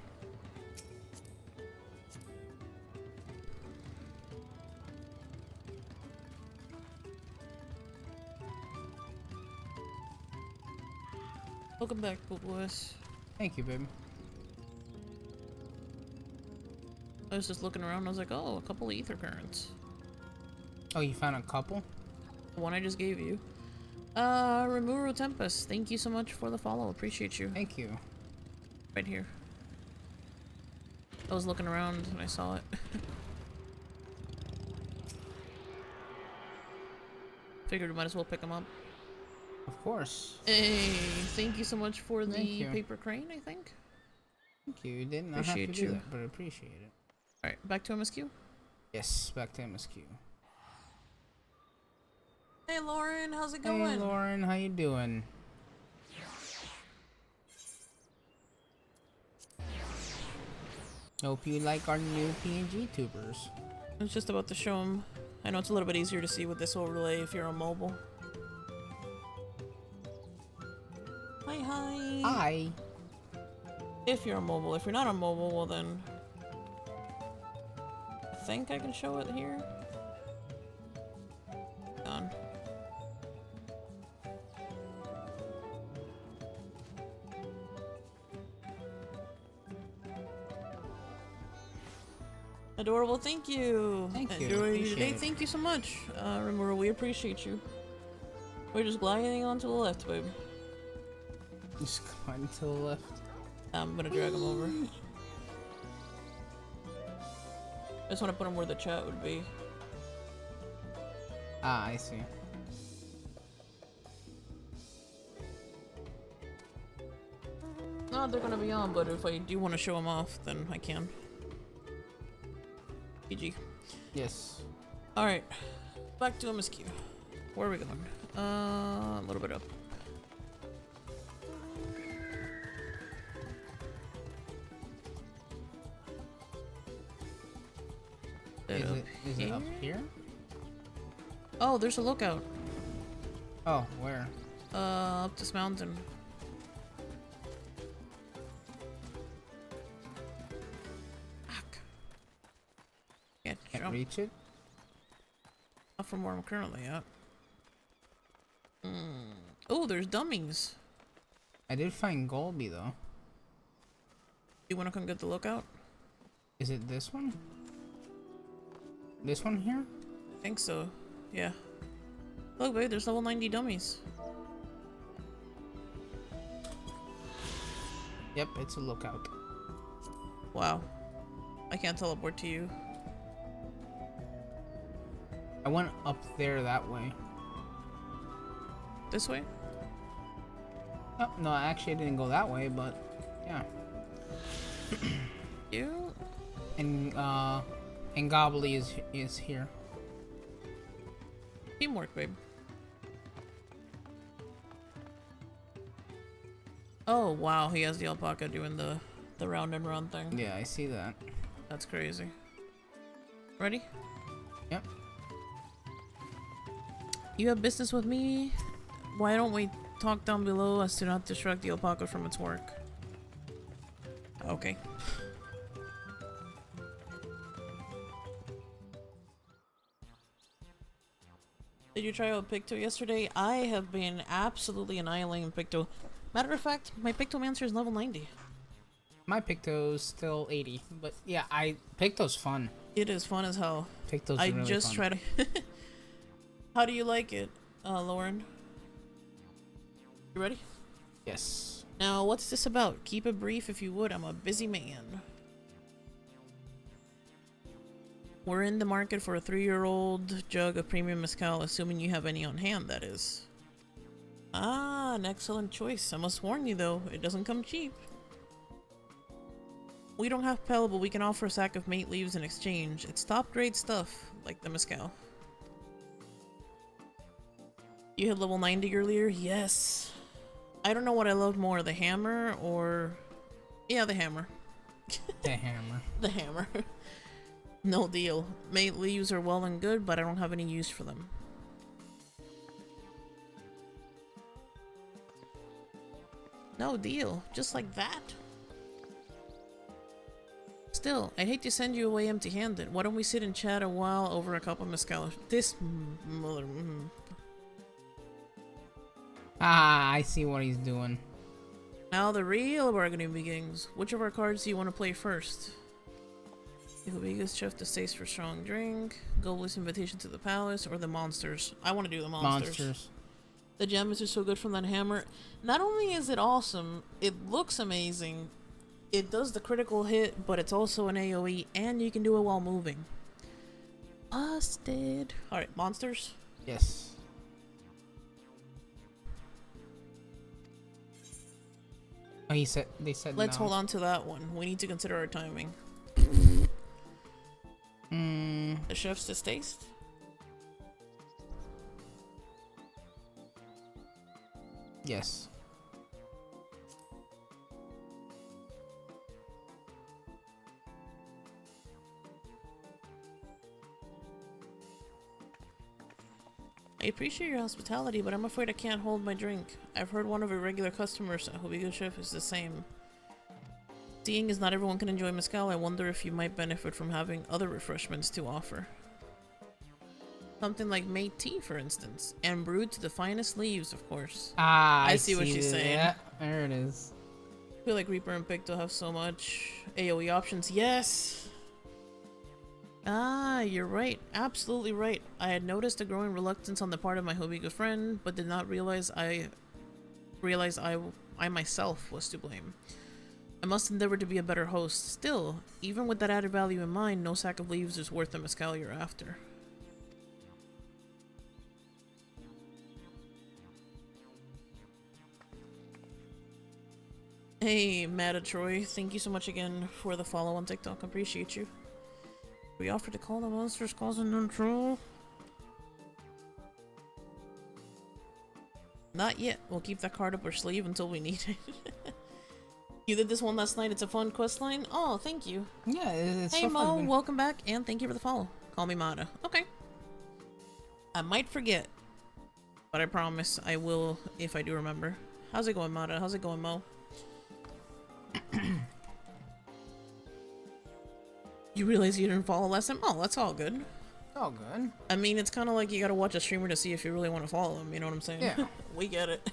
Welcome back, cool boys. Thank you, baby. I was just looking around, I was like, oh, a couple of ether currents. Oh, you found a couple? The one I just gave you. Remuro Tempest, thank you so much for the follow, appreciate you. Thank you. Right here. I was looking around and I saw it. Figured we might as well pick them up. Of course. Hey, thank you so much for the Thank you. paper crane, I think. Thank you. You did not have to Appreciate do you. that, but I appreciate it. Alright, back to MSQ. Yes, back to MSQ. Hey Lauren, how's it going? Hey Lauren, how you doing? Hope you like our new PNGTubers. I was just about to show them. I know it's a little bit easier to see with this overlay if you're on mobile. Hi, hi. Hi. If you're on mobile. If you're not on mobile, well then... I think I can show it here. On. Adorable, thank you. Thank you, Enjoy your appreciate day. it. Thank you so much. Remember, we appreciate you. We're just gliding on to the left, babe. Just climb to the left. I'm gonna drag him over. I just want to put him where the chat would be. Ah, I see. No, they're gonna be on, but if I do want to show them off, then I can. PG. Yes. Alright, back to MSQ. Where are we going? A little bit up. Is it up here? Oh, there's a lookout. Oh, where? Up this mountain. Fuck. Can't Can't jump. reach it? Not from where I'm currently at. Oh, there's dummies. I did find Golby though. You wanna come get the lookout? Is it this one? This one here? I think so. Yeah. Look, babe, there's level 90 dummies. Yep, it's a lookout. Wow. I can't teleport to you. I went up there that way. This way? Oh, no, actually I didn't go that way, but yeah. You? And Gobbly is here. Teamwork, babe. Oh, wow, he has the alpaca doing the round and round thing. Yeah, I see that. That's crazy. Ready? Yep. You have business with me? Why don't we talk down below as to not distract the alpaca from its work? Okay. Did you try out Picto yesterday? I have been absolutely annihilating Picto. Matter of fact, my Pictomancer is level 90. My Picto's still 80, but yeah, Picto's fun. It is fun as hell. Picto's I really just fun. try to... How do you like it, Lauren? You ready? Yes. Now, what's this about? Keep it brief if you would. I'm a busy man. We're in the market for a 3-year-old jug of premium mezcal, assuming you have any on hand, that is. Ah, an excellent choice. I must warn you though, it doesn't come cheap. We don't have Pell, but we can offer a sack of mate leaves in exchange. It's top grade stuff, like the mezcal. You hit level 90 earlier? Yes. I don't know what I love more, the hammer or... Yeah, the hammer. The hammer. The hammer. No deal. Mate leaves are well and good, but I don't have any use for them. No deal. Just like that. Still, I hate to send you away empty-handed. Why don't we sit and chat a while over a cup of mezcal? This mother... Ah, I see what he's doing. Now the real bargaining begins. Which of our cards do you want to play first? The biggest chef to taste for strong drink, Gobless Invitation to the Palace, or the Monsters? I want to do the Monsters. The gems are so good from that hammer. Not only is it awesome, it looks amazing. It does the critical hit, but it's also an AoE, and you can do it while moving. Busted. Alright, Monsters? Yes. Oh, they said Let's no. hold on to that one. We need to consider our timing. The chef's distaste? Yes. I appreciate your hospitality, but I'm afraid I can't hold my drink. I've heard one of your regular customers at Hubby Chef is the same. Seeing as not everyone can enjoy mezcal, I wonder if you might benefit from having other refreshments to offer. Something like mate tea, for instance, and brewed to the finest leaves, of course. Ah, I see what she's saying. Yeah, there it is. I feel like Reaper and Picto have so much AoE options. Yes! Ah, you're right. Absolutely right. I had noticed a growing reluctance on the part of my Hobiga friend, but did not realize I myself was to blame. I must endeavor to be a better host. Still, even with that added value in mind, no sack of leaves is worth the mezcal you're after. Hey, Mada Troy, thank you so much again for the follow on TikTok. Appreciate you. We offered to call the monsters causing control. Not yet. We'll keep that card up our sleeve until we need it. You did this one last night. It's a fun quest line. Oh, thank you. Yeah, it's hey so Mo, fun. welcome back, and thank you for the follow. Call me Mada. Okay. I might forget, but I promise I will if I do remember. How's it going, Mada? How's it going, Mo? You realize you didn't follow last time? Oh, that's all good. All good. I mean, it's kind of like you gotta watch a streamer to see if you really want to follow them, you know what I'm saying? Yeah. We get it.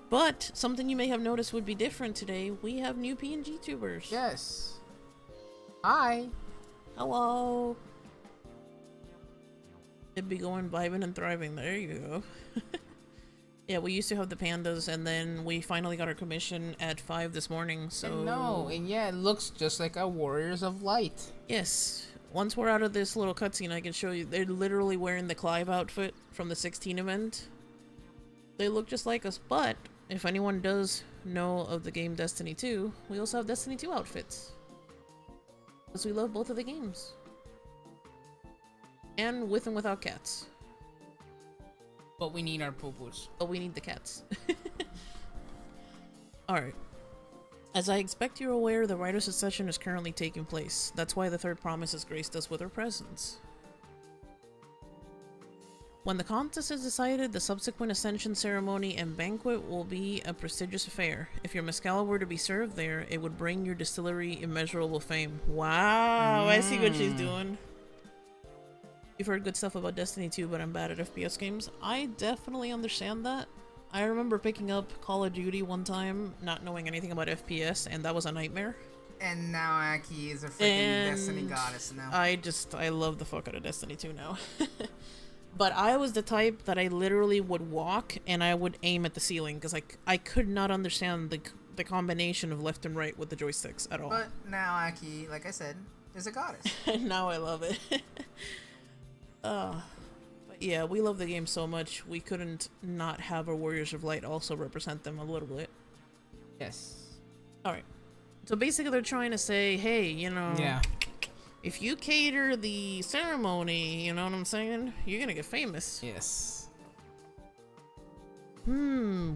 But, something you may have noticed would be different today. We have new PNGTubers. Yes. Hi. Hello. It'd be going vibing and thriving. There you go. Yeah, we used to have the pandas, and then we finally got our commission at 5 this morning, so... No, and yeah, it looks just like a Warriors of Light. Yes. Once we're out of this little cutscene, I can show you. They're literally wearing the Clive outfit from the 16 event. They look just like us, but if anyone does know of the game Destiny 2, we also have Destiny 2 outfits. Because we love both of the games. And with and without cats. But we need our poo-poos. But we need the cats. Alright. As I expect you're aware, the Rider Succession is currently taking place. That's why the third promise has graced us with her presence. When the contest is decided, the subsequent ascension ceremony and banquet will be a prestigious affair. If your mezcal were to be served there, it would bring your distillery immeasurable fame. Wow, I see what she's doing. You've heard good stuff about Destiny 2, but I'm bad at FPS games. I definitely understand that. I remember picking up Call of Duty one time, not knowing anything about FPS, and that was a nightmare. And now Aki is a freaking Destiny goddess now. I love the fuck out of Destiny 2 now. But I was the type that I literally would walk and I would aim at the ceiling because I could not understand the combination of left and right with the joysticks at all. But now Aki, like I said, is a goddess. And now I love it. But Yeah, we love the game so much, we couldn't not have our Warriors of Light also represent them a little bit. Yes. Alright. So basically they're trying to say, hey, you know, Yeah. if you cater the ceremony, you know what I'm saying? You're gonna get famous. Yes.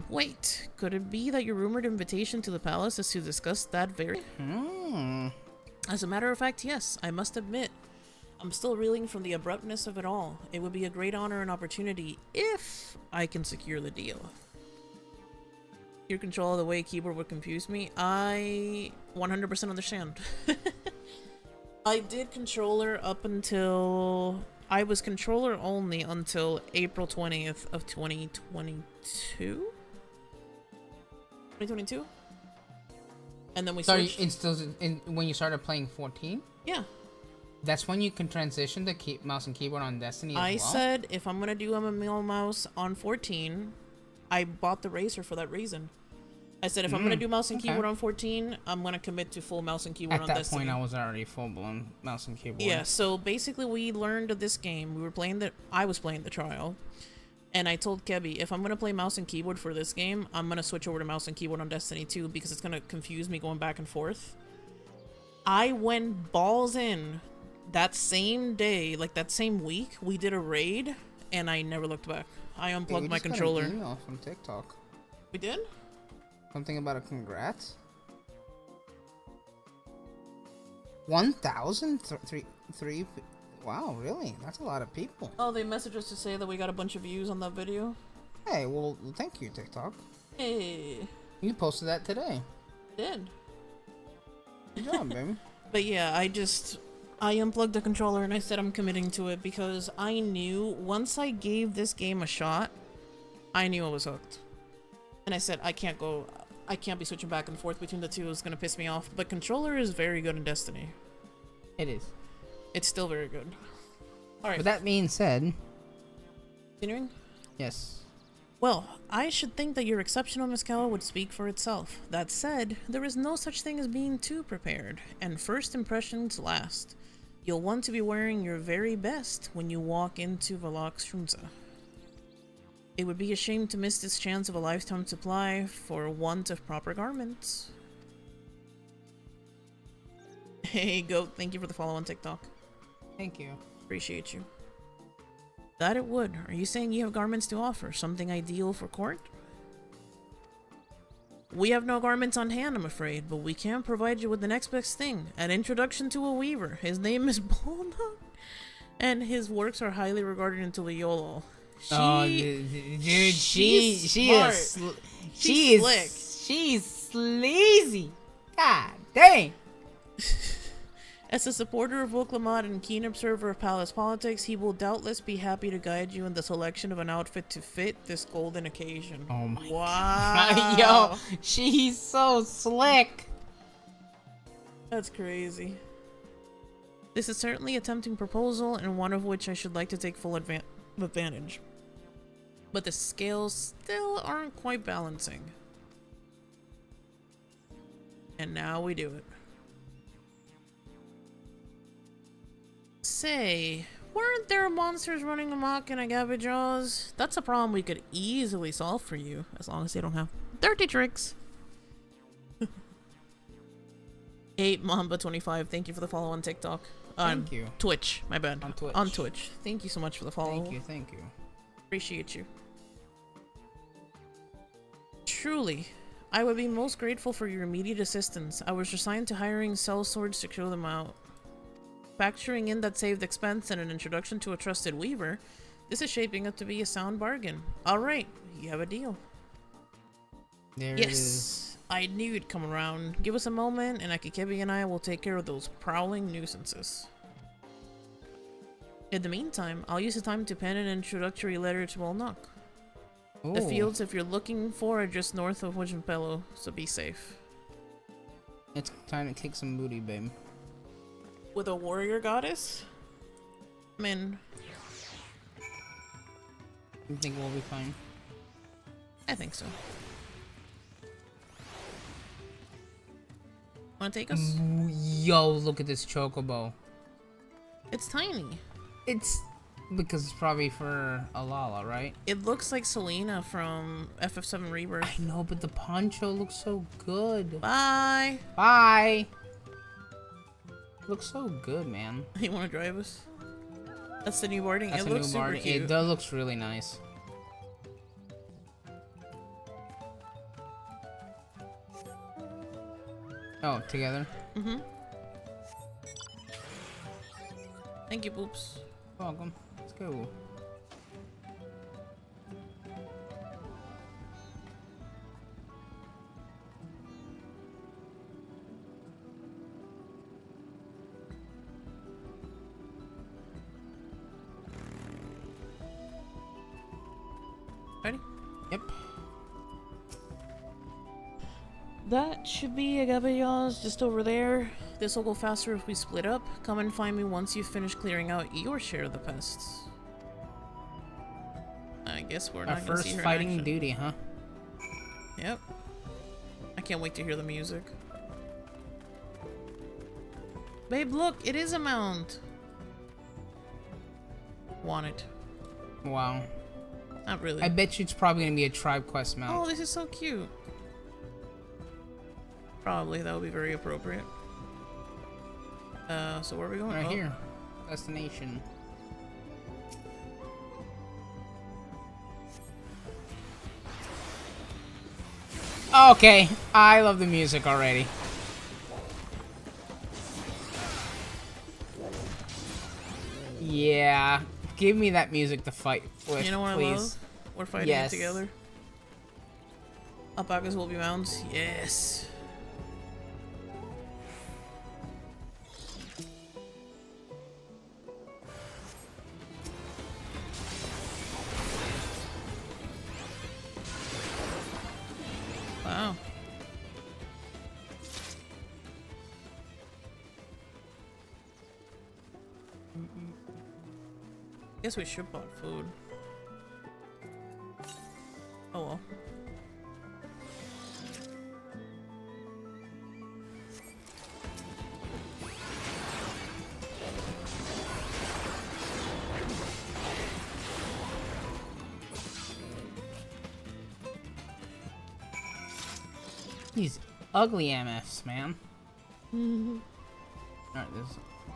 Wait. Could it be that your rumored invitation to the palace is to discuss that very... As a matter of fact, yes. I must admit, I'm still reeling from the abruptness of it all. It would be a great honor and opportunity if I can secure the deal. Your control of the way keyboard would confuse me. I 100% understand. I did controller up until... I was controller only until April 20th of 2022? 2022? And then we switched. When you started playing 14? Yeah. That's when you can transition to mouse and keyboard on Destiny as well? I said if I'm gonna do MMO mouse on 14, I bought the Racer for that reason. I said if I'm gonna do mouse and keyboard on 14, I'm gonna commit to full mouse and keyboard on Destiny. At that point, I was already full-blown mouse and keyboard. Yeah, so basically we learned of this game. I was playing the trial. And I told Kebi, if I'm gonna play mouse and keyboard for this game, I'm gonna switch over to mouse and keyboard on Destiny 2 because it's gonna confuse me going back and forth. I went balls in that same day, like that same week, we did a raid, and I never looked back. I unplugged my controller. Got an email from TikTok. We did? Something about a congrats? 1,003. Wow, really? That's a lot of people. Oh, they messaged us to say that we got a bunch of views on that video. Hey, well, thank you, TikTok. Hey. You posted that today. I did. Good job, baby. But yeah, I unplugged the controller and I said I'm committing to it because I knew once I gave this game a shot, I knew I was hooked. And I said, I can't be switching back and forth between the two. It's gonna piss me off. But controller is very good in Destiny. It is. It's still very good. Alright. But that being said... Continuing? Yes. Well, I should think that your exceptional Mezcal would speak for itself. That said, there is no such thing as being too prepared, and first impressions last. You'll want to be wearing your very best when you walk into Valakstrunza. It would be a shame to miss this chance of a lifetime supply for want of proper garments. Hey, Goat, thank you for the follow on TikTok. Thank you. Appreciate you. That it would. Are you saying you have garments to offer? Something ideal for court? We have no garments on hand, I'm afraid, but we can provide you with the next best thing. An introduction to a weaver. His name is Bona, and his works are highly regarded in Tuliolo. Dude, she's slick. She's sleazy. God dang. As a supporter of Voklamad and keen observer of palace politics, he will doubtless be happy to guide you in the selection of an outfit to fit this golden occasion. Oh my wow. God. Yo, she's so slick. That's crazy. This is certainly a tempting proposal, and one of which I should like to take full advantage. But the scales still aren't quite balancing. And now we do it. Say, weren't there monsters running amok in AkiKebi Jaws? That's a problem we could easily solve for you, as long as they don't have dirty tricks. 8 Mamba 25, thank you for the follow on TikTok. Thank you. Twitch, my bad. On Twitch. On Twitch. Thank you so much for the follow. Thank you. Appreciate you. Truly, I would be most grateful for your immediate assistance. I was assigned to hiring sellswords to kill them out. Factoring in that saved expense and an introduction to a trusted weaver, this is shaping up to be a sound bargain. Alright, you have a deal. There yes, it is. I knew you'd come around. Give us a moment and AkiKebi and I will take care of those prowling nuisances. In the meantime, I'll use the time to pen an introductory letter to Molnok. Ooh. The fields if you're looking for are just north of Wijimpelo, so be safe. It's time to kick some booty, babe. With a warrior goddess? I mean... You think we'll be fine? I think so. Wanna take us? Yo, look at this chocobo. It's tiny. It's Because it's probably for Alala, right? It looks like Selena from FF7 Rebirth. I know, but the poncho looks so good. Bye! Bye! Looks so good, man. You wanna drive us? That's the new boarding. That's It a looks new super boarding. cute. It does looks really nice. Oh, together? Mm-hmm. Thank you, Boops. Welcome. Let's go. Ready? Yep. That should be AkiKebi just over there. This will go faster if we split up. Come and find me once you've finished clearing out your share of the pests. I guess we're Our not gonna first see her in fighting action. duty, huh? Yep. I can't wait to hear the music. Babe, look! It is a mount! Want it. Wow. Not really. I bet you it's probably gonna be a tribe quest mount. Oh, this is so cute. Probably, that would be very appropriate. So where are we going? Right Oh. here. Destination. Okay, I love the music already. Yeah, give me that music to fight with, You know what please. I love? We're fighting Yes. it together. Alpacas will be mounts. Yes. Wow. Guess we should bought food. Oh well. These ugly MFs, man. Alright, there's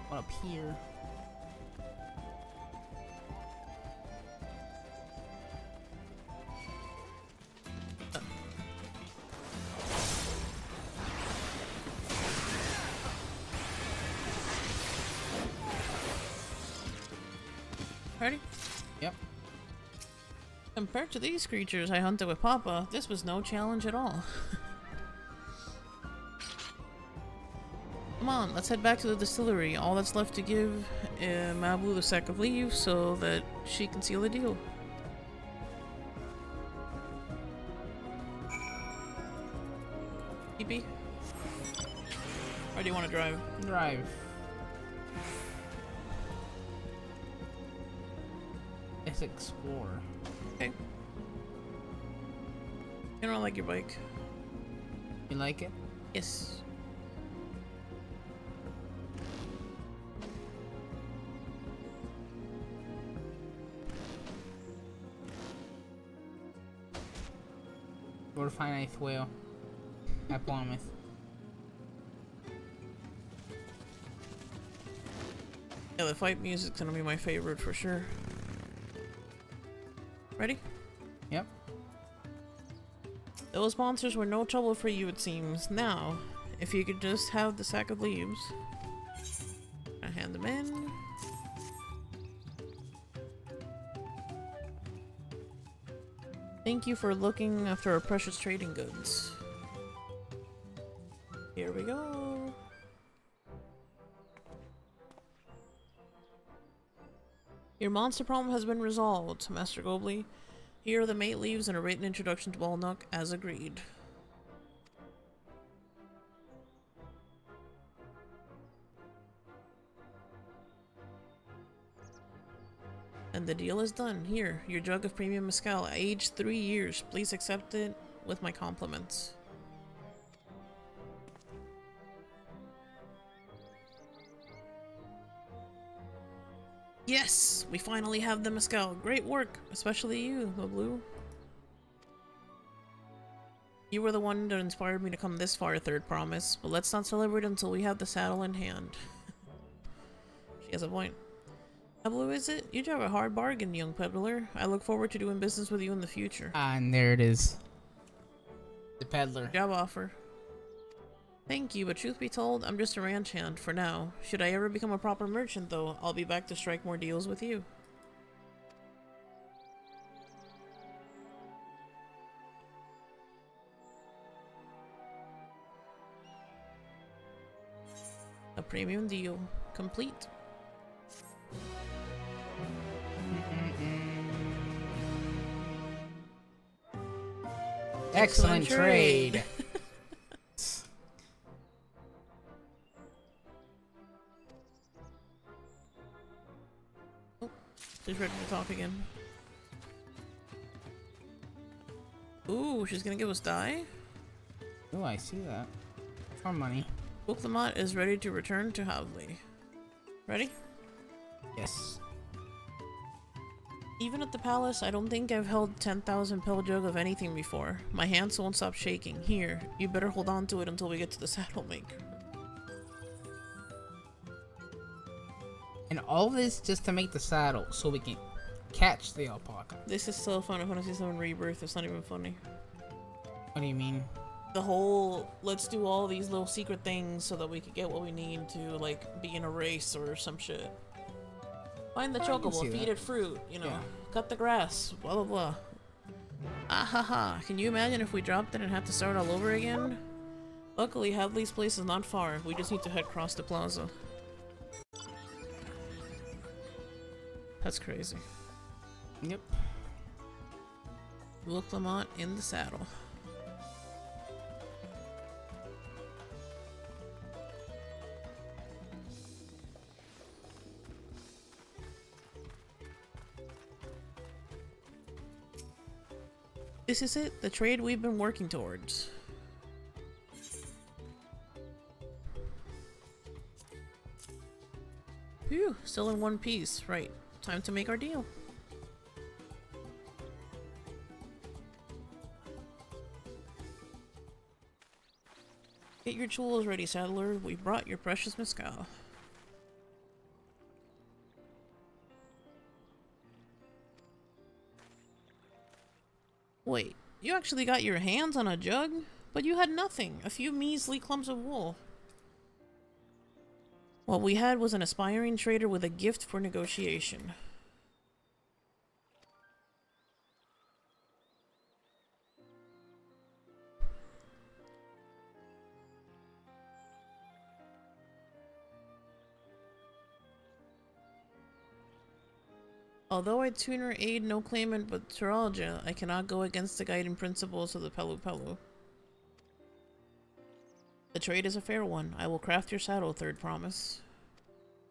one up here. Ready? Yep. Compared to these creatures I hunted with Papa, this was no challenge at all. Come on, let's head back to the distillery. All that's left to give Mabu the sack of leaves so that she can seal the deal. PP? Or do you want to drive? Drive. Let's explore. Okay. You don't like your bike? You like it? Yes. Or to find eighth whale at Plymouth. Yeah, the fight music's gonna be my favorite for sure. Ready? Yep. Those monsters were no trouble for you, it seems. Now, if you could just have the sack of leaves. I hand them in. Thank you for looking after our precious trading goods. Here we go. Your monster problem has been resolved, Master Gobley. Here are the mate leaves and a written introduction to Balnock, as agreed. And the deal is done. Here, your jug of premium mezcal, aged 3 years. Please accept it with my compliments. Yes! promise. We finally have the mescal. Great work, especially you, the Blue. You were the one that inspired me to come this far, Third Promise, but let's not celebrate until we have the saddle in hand. She has a point. How blue is it? You drive a hard bargain, young peddler. I look forward to doing business with you in the future. And there it is. The peddler. Job offer. Thank you, but truth be told, I'm just a ranch hand for now. Should I ever become a proper merchant, though, I'll be back to strike more deals with you. A premium deal. Complete. Excellent trade. Oh, she's ready to talk again. Ooh, she's gonna give us dye? Oh, I see that. For money. Booklamot is ready to return to Hubby. Ready? Yes. Even at the palace, I don't think I've held 10,000 pill jug of anything before. My hands won't stop shaking. Here, you better hold on to it until we get to the saddle maker. And all this just to make the saddle so we can catch the alpaca. This is so Final Fantasy VII Rebirth. It's not even funny. What do you mean? The whole, let's do all these little secret things so that we could get what we need to, like, be in a race or some shit. Find the chocobo, feed it fruit, you know, cut the grass, blah blah blah. Ah ha ha, can you imagine if we dropped it and had to start all over again? Luckily, Hadley's place is not far. We just need to head across the plaza. That's crazy. Yep. Look Lamont in the saddle. This is it, the trade we've been working towards. Phew, still in one piece. Right, time to make our deal. Get your tools ready, saddler. We brought your precious mescal. Wait, you actually got your hands on a jug? But you had nothing, a few measly clumps of wool. What we had was an aspiring trader with a gift for negotiation. Although I tuner aid no claimant but Teralja, I cannot go against the guiding principles of the Pelu Pelu. The trade is a fair one. I will craft your saddle, Third Promise.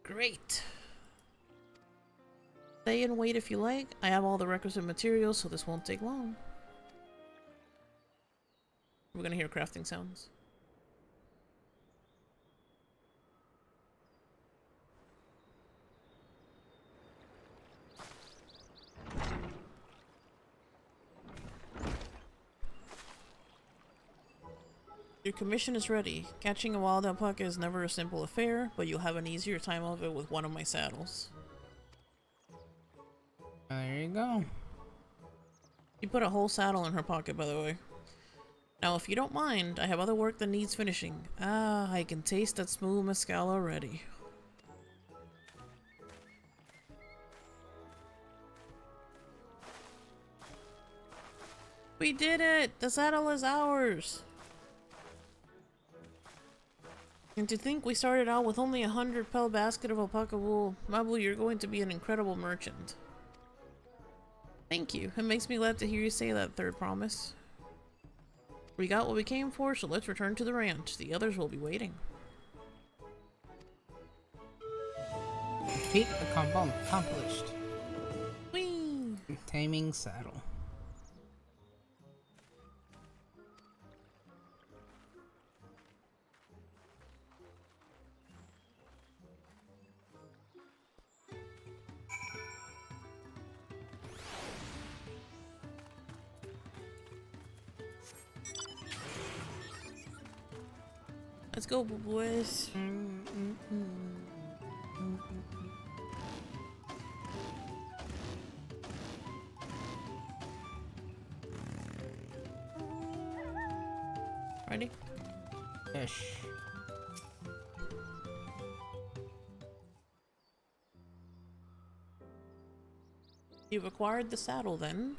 Great! Stay and wait if you like. I have all the requisite materials, so this won't take long. We're gonna hear crafting sounds. Your commission is ready. Catching a wild alpaca is never a simple affair, but you'll have an easier time of it with one of my saddles. There you go. You put a whole saddle in her pocket, by the way. Now, if you don't mind, I have other work that needs finishing. Ah, I can taste that smooth mescal already. We did it! The saddle is ours! And to think we started out with only 100 pel basket of alpaca wool. Mabu, you're going to be an incredible merchant. Thank you. It makes me glad to hear you say that, Third Promise. We got what we came for, so let's return to the ranch. The others will be waiting. Feat accomplished. Whee! Taming saddle. Let's go, boys. Ready? Ish. You've acquired the saddle then?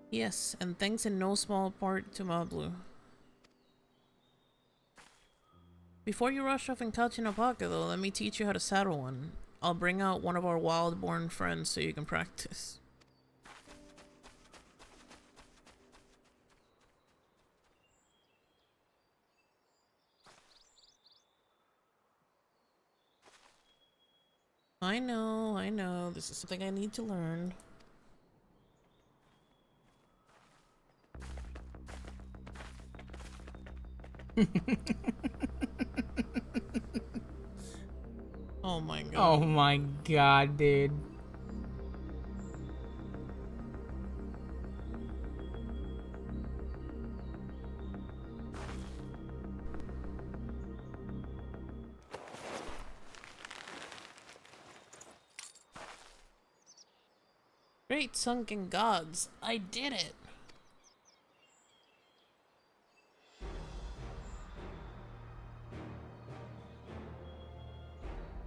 Yes, and thanks in no small part to Mablu. Before you rush off and catch an alpaca though, let me teach you how to saddle one. I'll bring out one of our wild-born friends so you can practice. I know, this is something I need to learn. Oh my god. Oh my god, dude. Great sunken gods, I did it!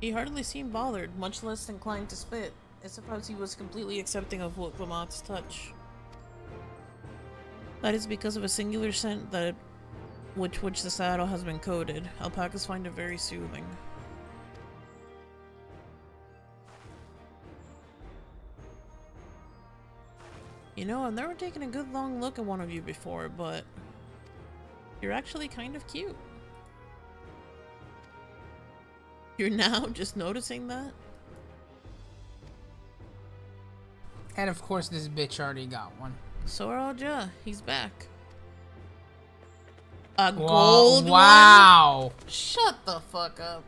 He hardly seemed bothered, much less inclined to spit. I suppose he was completely accepting of Woklamat's touch. That is because of a singular scent that which the saddle has been coated. Alpacas find it very soothing. You know, I've never taken a good long look at one of you before, but you're actually kind of cute. You're now just noticing that? And of course this bitch already got one. Soraja, he's back. A gold wow. one? Shut the fuck up.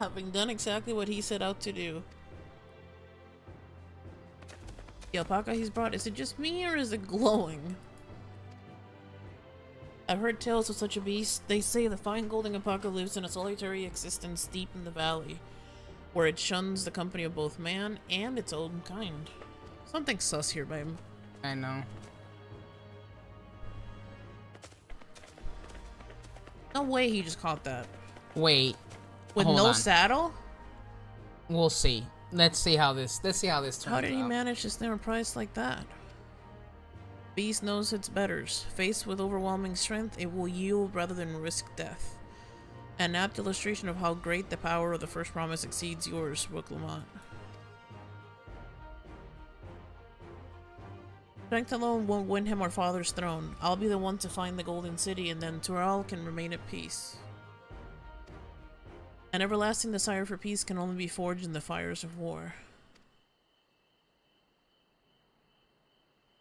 Having done exactly what he set out to do. The alpaca he's brought, is it just me or is it glowing? I've heard tales of such a beast. They say the fine golden alpaca lives in a solitary existence deep in the valley, where it shuns the company of both man and its own kind. Something sus here, babe. I know. No way he just caught that. Wait. With hold no on. saddle? We'll see. Let's see how this turns out. How did he manage to snare a price like that? Beast knows its betters. Faced with overwhelming strength, it will yield rather than risk death. An apt illustration of how great the power of the first promise exceeds yours, Woklamat. Strength alone won't win him our father's throne. I'll be the one to find the Golden City, and then Tural can remain at peace. An everlasting desire for peace can only be forged in the fires of war.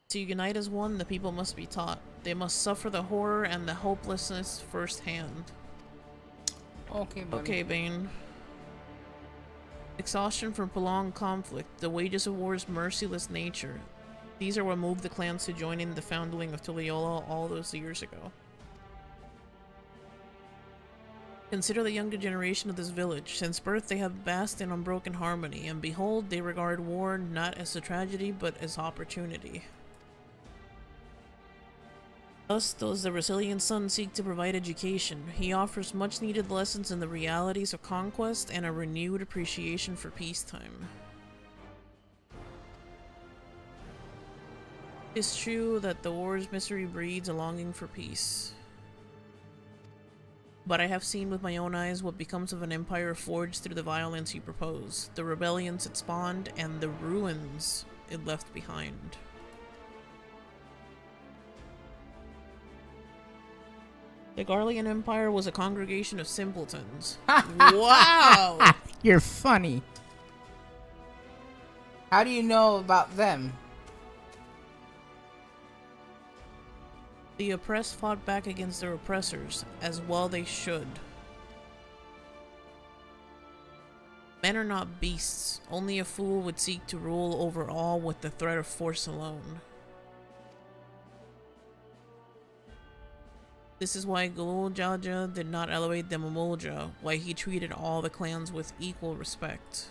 To unite as one, the people must be taught. They must suffer the horror and the hopelessness firsthand. Okay, buddy. Okay, Bane. Exhaustion from prolonged conflict, the wages of war's merciless nature. These are what moved the clans to join in the founding of Tuliyola all those years ago. Consider the younger generation of this village. Since birth they have basked in unbroken harmony, and behold, they regard war not as a tragedy, but as opportunity. Thus does the resilient son seek to provide education. He offers much needed lessons in the realities of conquest and a renewed appreciation for peacetime. It is true that the war's misery breeds a longing for peace. But I have seen with my own eyes what becomes of an empire forged through the violence you propose, the rebellions it spawned, and the ruins it left behind. The Garlean Empire was a congregation of simpletons. Wow! You're funny. How do you know about them? The oppressed fought back against their oppressors, as well they should. Men are not beasts. Only a fool would seek to rule over all with the threat of force alone. This is why Guljaja did not elevate the Mamulja, why he treated all the clans with equal respect.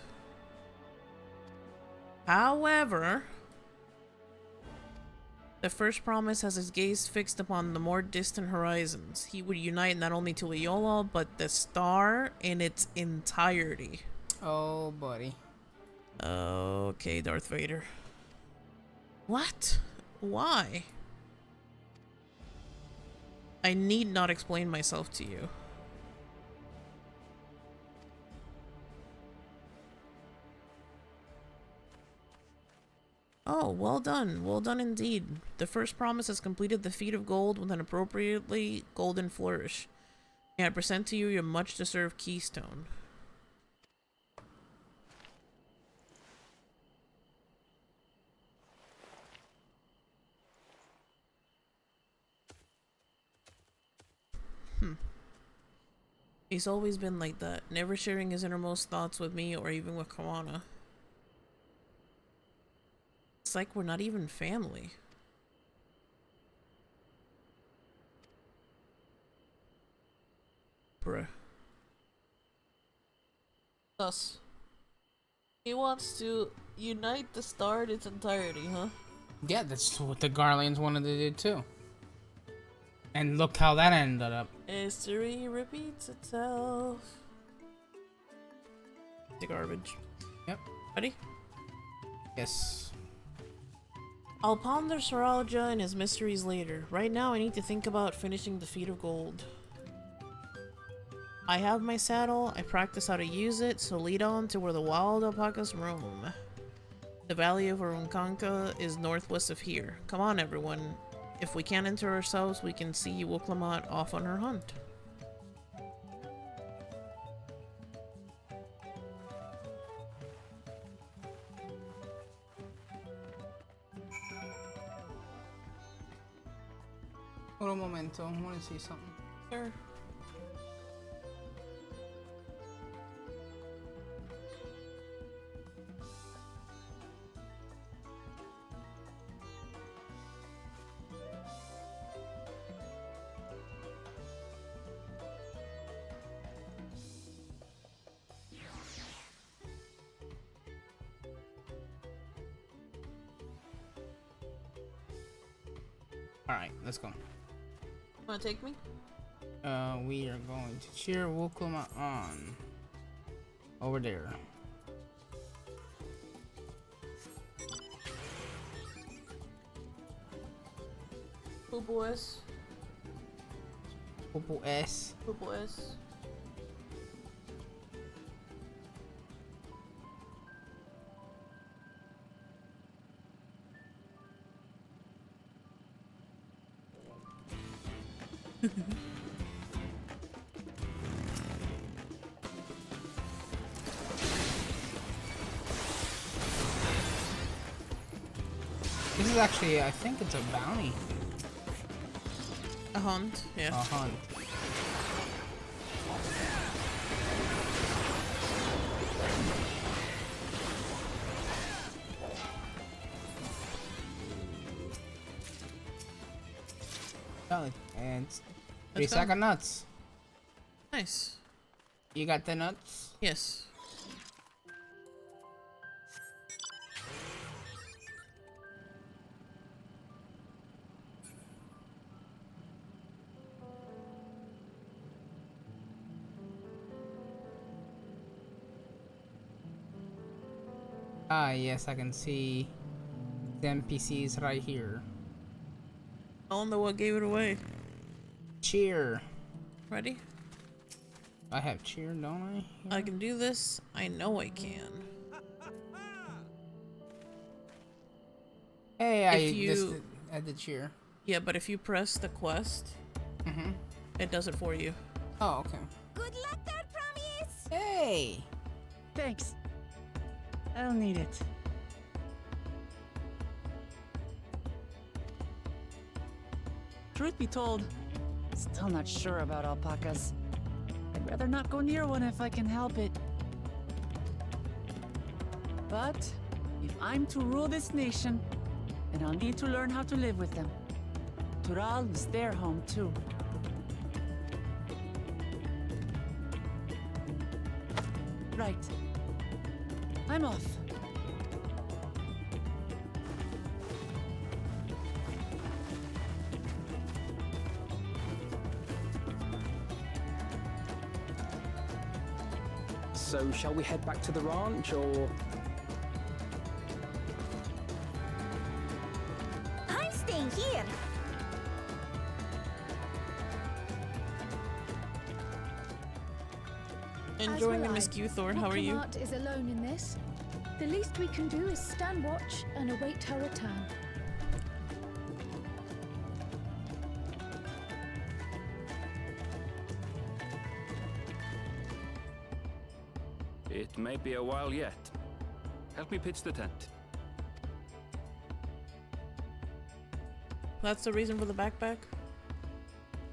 However, the first promise has his gaze fixed upon the more distant horizons. He would unite not only Tuliyola, but the star in its entirety. Oh, buddy. Okay, Darth Vader. What? Why? I need not explain myself to you. Oh, well done. Well done indeed. The first promise has completed the feat of gold with an appropriately golden flourish. May I present to you your much-deserved keystone. He's always been like that, never sharing his innermost thoughts with me or even with Kawana. It's like we're not even family. Bruh. Thus, he wants to unite the star in its entirety, huh? Yeah, that's what the Garlands wanted to do too. And look how that ended up. History repeats itself. The garbage. Yep. Ready? Yes. I'll ponder Saralja and his mysteries later. Right now I need to think about finishing the feat of gold. I have my saddle, I practice how to use it, so lead on to where the wild alpacas roam. The valley of Arunkanka is northwest of here. Come on everyone. If we can't enter ourselves, we can see Wuklamat off on her hunt. Hold a momento, I want to see something. Sure. Alright, let's go. Wanna take me? We are going to cheer Wuklama on. Over there. Poopo S. Popo S. Poopo S. This is actually, I think it's a bounty. A hunt, yeah. A hunt. Oh, and 3 sack of nuts. Nice. You got the nuts? Yes. Ah, yes, I can see the NPCs right here. I don't know what gave it away. Cheer. Ready? I have cheer, don't I? I can do this. I know I can. Hey, If I did cheer. Yeah, but if you press the quest, it does it for you. Oh, okay. Good luck there, Promise! Hey! Thanks. I don't need it. Truth be told, still not sure about alpacas. I'd rather not go near one if I can help it. But if I'm to rule this nation, then I'll need to learn how to live with them. Tural is their home too. Right. I'm off. So, shall we head back to the ranch, or...? I'm staying here. Enjoying will I. MSQ, Thor. How are you? Art is alone in this. The least we can do is stand watch and await her return. It may be a while yet. Help me pitch the tent. That's the reason for the backpack?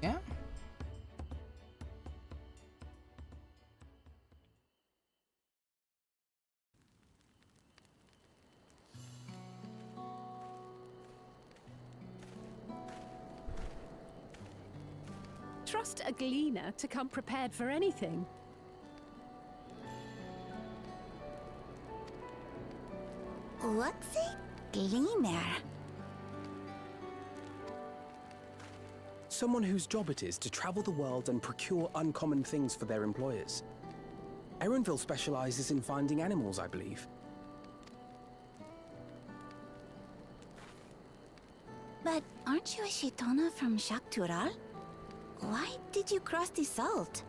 Yeah. Trust a gleaner to come prepared for anything. What's a gleaner? Someone whose job it is to travel the world and procure uncommon things for their employers. Erenville specializes in finding animals, I believe. But aren't you a Shitona from Shaktural? Why did you cross the salt?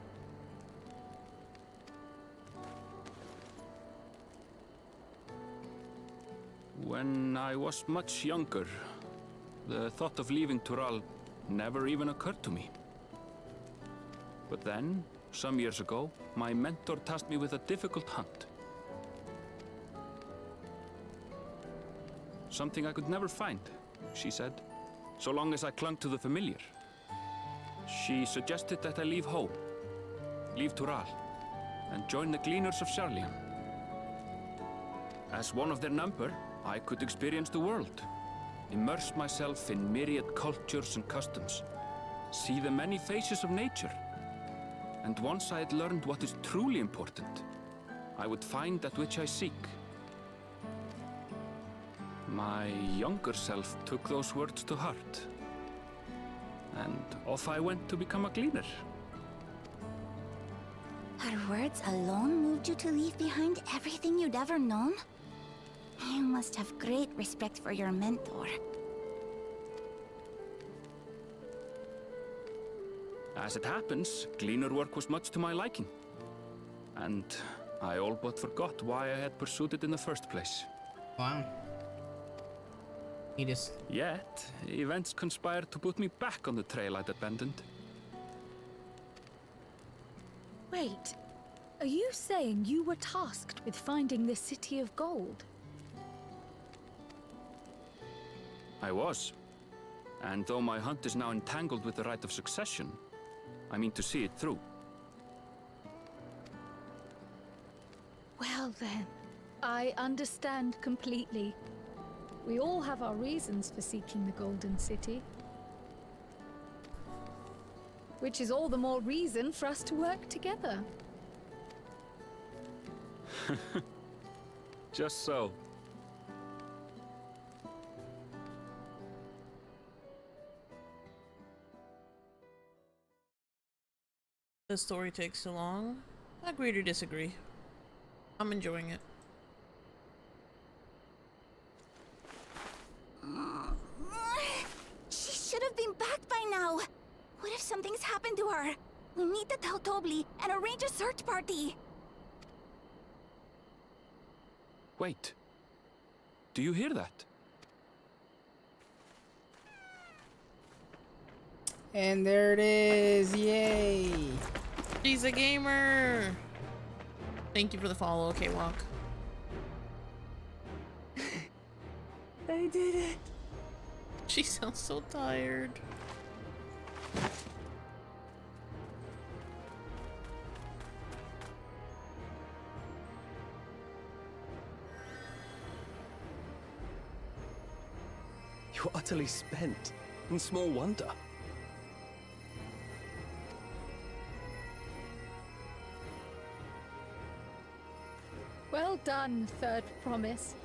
When I was much younger, the thought of leaving Tural never even occurred to me. But then, some years ago, my mentor tasked me with a difficult hunt. Something I could never find, she said, so long as I clung to the familiar. She suggested that I leave home, leave Tural, and join the Gleaners of Sharlian. As one of their number, I could experience the world, immerse myself in myriad cultures and customs, see the many faces of nature. And once I had learned what is truly important, I would find that which I seek. My younger self took those words to heart, and off I went to become a gleaner. Her words alone moved you to leave behind everything you'd ever known? You must have great respect for your mentor. As it happens, gleaner work was much to my liking. And I all but forgot why I had pursued it in the first place. Wow. He just... Yet, events conspired to put me back on the trail I'd abandoned. Wait, are you saying you were tasked with finding the City of Gold? I was. And though my hunt is now entangled with the right of succession, I mean to see it through. Well then, I understand completely. We all have our reasons for seeking the Golden City. Which is all the more reason for us to work together. Just so. The story takes too long. Agree to disagree. I'm enjoying it. She should have been back by now. What if something's happened to her? We need to tell Tobli and arrange a search party. Wait. Do you hear that? And there it is! Yay! She's a gamer! Thank you for the follow, okay, Walk. I did it. She sounds so tired. You're utterly spent, and small wonder. Well done, third promise.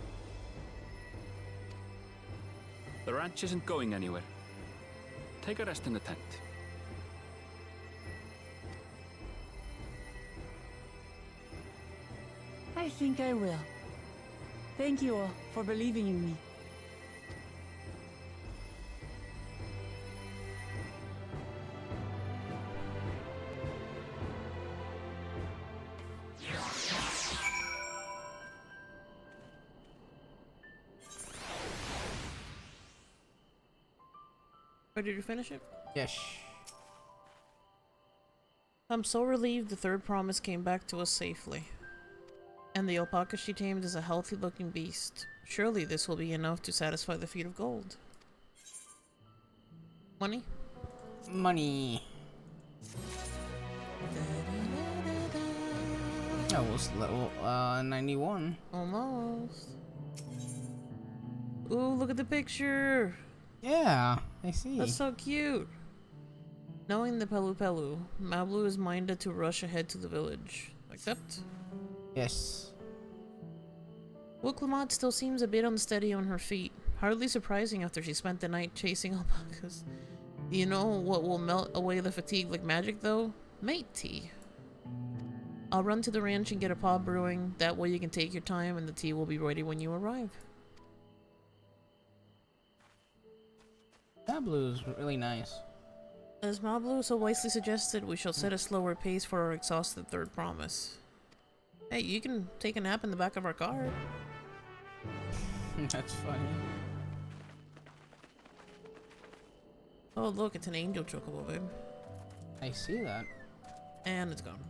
The ranch isn't going anywhere. Take a rest in the tent. I think I will. Thank you all for believing in me. Or did you finish it? Yes. I'm so relieved the third promise came back to us safely. And the alpaca she tamed is a healthy looking beast. Surely this will be enough to satisfy the feet of gold. Money? Money. That was level 91. Almost. Ooh, look at the picture! Yeah, I see. That's so cute! Knowing the Pelu Pelu, Mablu is minded to rush ahead to the village. Accept? Yes. Wuklamot still seems a bit unsteady on her feet. Hardly surprising after she spent the night chasing alpacas. You know what will melt away the fatigue like magic though? Mate tea. I'll run to the ranch and get a pot brewing. That way you can take your time and the tea will be ready when you arrive. That blue is really nice. As Mablu so wisely suggested, we shall set a slower pace for our exhausted third promise. Hey, you can take a nap in the back of our car. That's funny. Oh look, it's an angel chocobo, babe. I see that. And it's gone.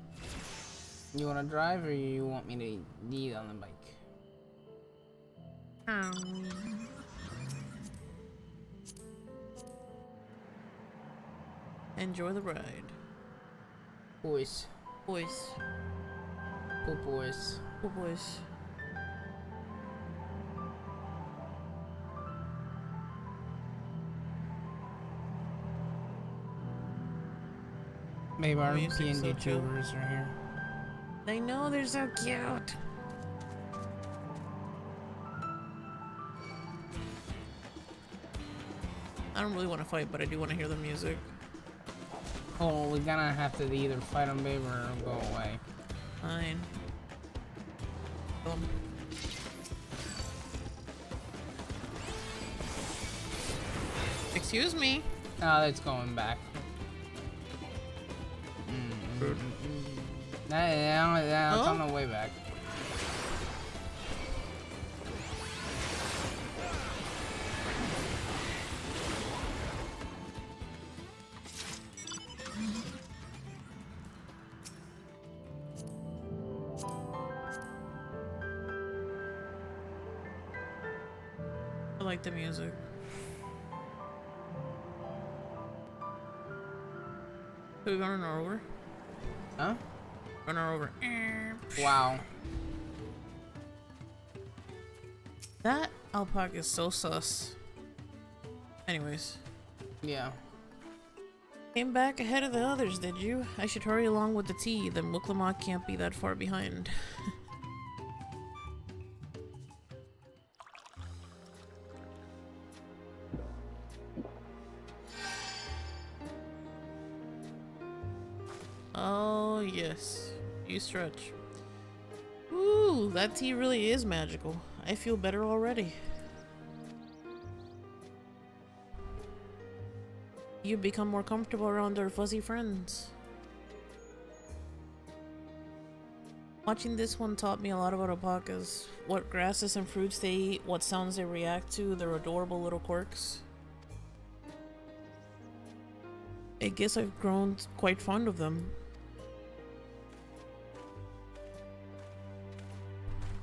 You want to drive or you want me to lead on the bike? Enjoy the ride. Boys. Boys. Oh boys. Oh boys. Maybe our Music's so chill. PNGTubers are here. I know, they're so cute. I don't really want to fight, but I do want to hear the music. Oh, we're gonna have to either fight them, babe, or go away. Fine. Excuse me. Oh, that's going back. It's on the way back. I like the music. Are we running her over? Huh? Run her over. Wow. That alpaca is so sus. Anyways. Yeah. Came back ahead of the others, did you? I should hurry along with the tea, then Wuklamot can't be that far behind. Oh, yes. You stretch. Ooh, that tea really is magical. I feel better already. You've become more comfortable around our fuzzy friends. Watching this one taught me a lot about alpacas. What grasses and fruits they eat, what sounds they react to, their adorable little quirks. I guess I've grown quite fond of them.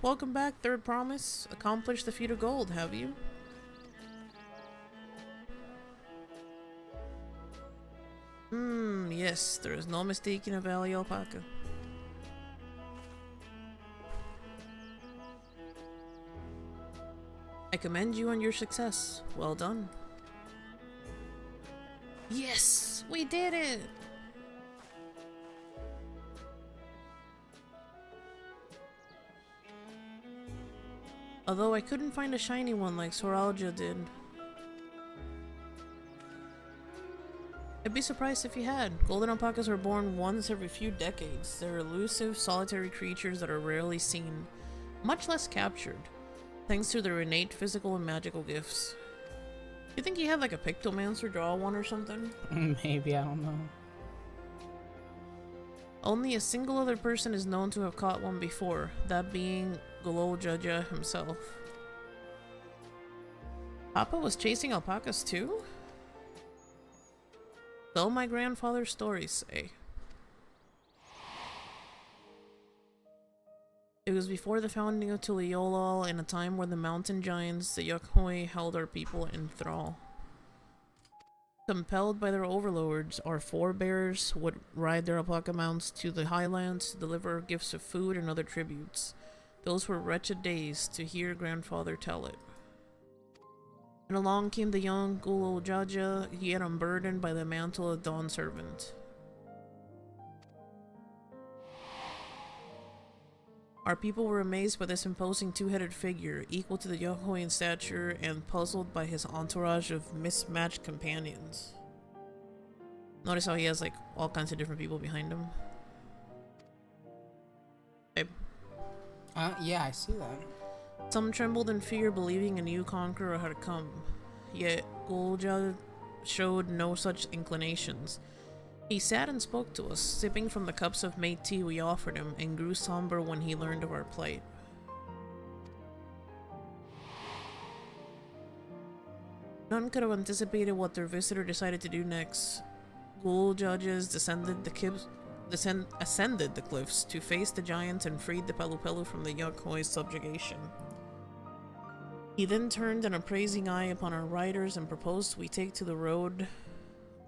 Welcome back, third promise. Accomplished the feat of gold, have you? Yes, there is no mistaking a valley alpaca. I commend you on your success. Well done. Yes, we did it! Although I couldn't find a shiny one like Soralja did. I'd be surprised if you had. Golden alpacas are born once every few decades. They're elusive, solitary creatures that are rarely seen, much less captured, thanks to their innate physical and magical gifts. You think you had like a pictomancer draw one or something? Maybe, I don't know. Only a single other person is known to have caught one before, that being Gololjaja himself. Papa was chasing alpacas too? So my grandfather's stories say. It was before the founding of Tuliolal, in a time where the mountain giants, the Yukhoi, held our people in thrall. Compelled by their overlords, our forebears would ride their alpaca mounts to the highlands to deliver gifts of food and other tributes. Those were wretched days, to hear grandfather tell it. And along came the young Gololjaja, yet unburdened by the mantle of Dawn Servant. Our people were amazed by this imposing two-headed figure, equal to the Yukhoi in stature, and puzzled by his entourage of mismatched companions. Notice how he has like all kinds of different people behind him. Babe. Yeah, I see that. Some trembled in fear, believing a new conqueror had come. Yet Golja showed no such inclinations. He sat and spoke to us, sipping from the cups of mate tea we offered him, and grew somber when he learned of our plight. None could have anticipated what their visitor decided to do next. Goljajas ascended the cliffs to face the giants and freed the Pelupelu from the Yukhoi's subjugation. He then turned an appraising eye upon our riders and proposed we take to the road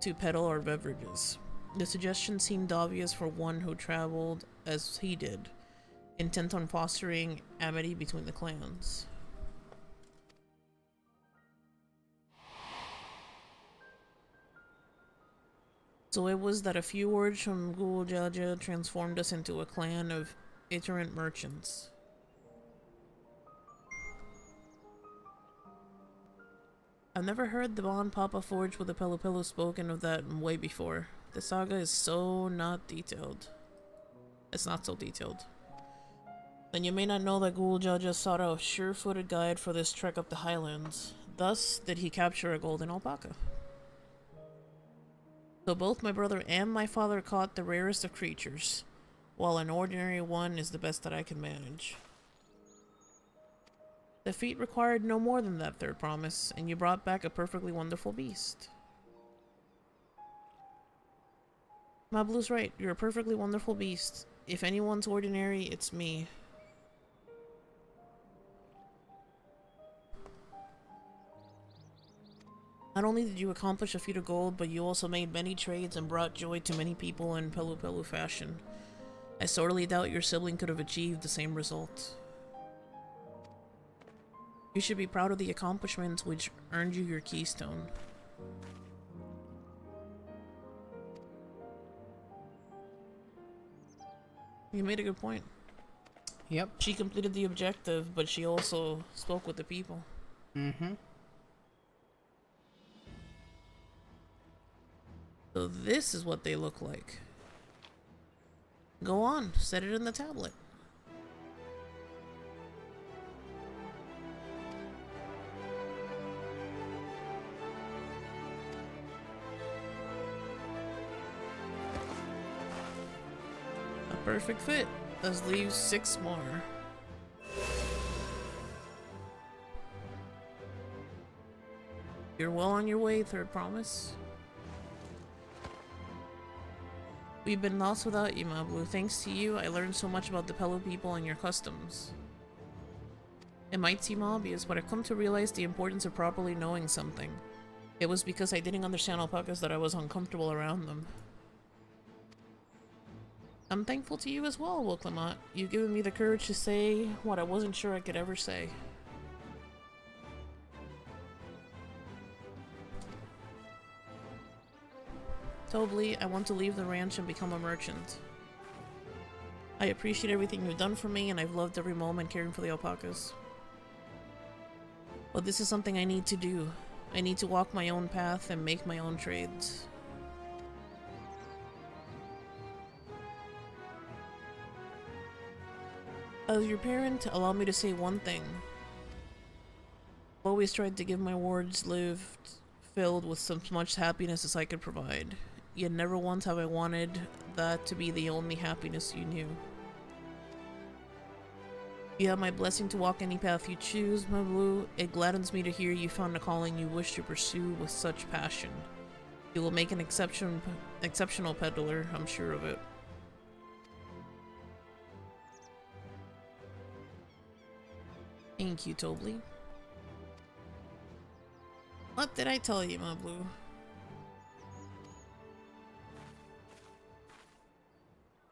to peddle our beverages. The suggestion seemed obvious for one who traveled as he did, intent on fostering amity between the clans. So it was that a few words from Goljaja transformed us into a clan of itinerant merchants. I've never heard the bond Papa forged with the Pelupelu spoken of that way before. The saga is so not detailed. It's not so detailed. Then you may not know that Goljaja sought out a sure-footed guide for this trek up the highlands. Thus did he capture a golden alpaca. So both my brother and my father caught the rarest of creatures, while an ordinary one is the best that I can manage. The feat required no more than that third promise, and you brought back a perfectly wonderful beast. Mablu's right, you're a perfectly wonderful beast. If anyone's ordinary, it's me. Not only did you accomplish a feat of gold, but you also made many trades and brought joy to many people in Pelupelu fashion. I sorely doubt your sibling could have achieved the same result. You should be proud of the accomplishments which earned you your keystone. You made a good point. Yep. She completed the objective, but she also spoke with the people. Mm-hmm. So this is what they look like. Go on, set it in the tablet. A perfect fit. Let's leave 6 more. You're well on your way, third promise. We've been lost without you, Mablu. Thanks to you, I learned so much about the Pelu people and your customs. It might seem obvious, but I've come to realize the importance of properly knowing something. It was because I didn't understand alpacas that I was uncomfortable around them. I'm thankful to you as well, Wilclamant. You've given me the courage to say what I wasn't sure I could ever say. Tobly, I want to leave the ranch and become a merchant. I appreciate everything you've done for me, and I've loved every moment caring for the alpacas. But this is something I need to do. I need to walk my own path and make my own trades. As your parent, allow me to say one thing. I've always tried to give my wards lived filled with as much happiness as I could provide. Yet never once have I wanted that to be the only happiness you knew. You have my blessing to walk any path you choose, my blue. It gladdens me to hear you found a calling you wish to pursue with such passion. You will make an exceptional peddler, I'm sure of it. Thank you, Tobley. What did I tell you, my blue?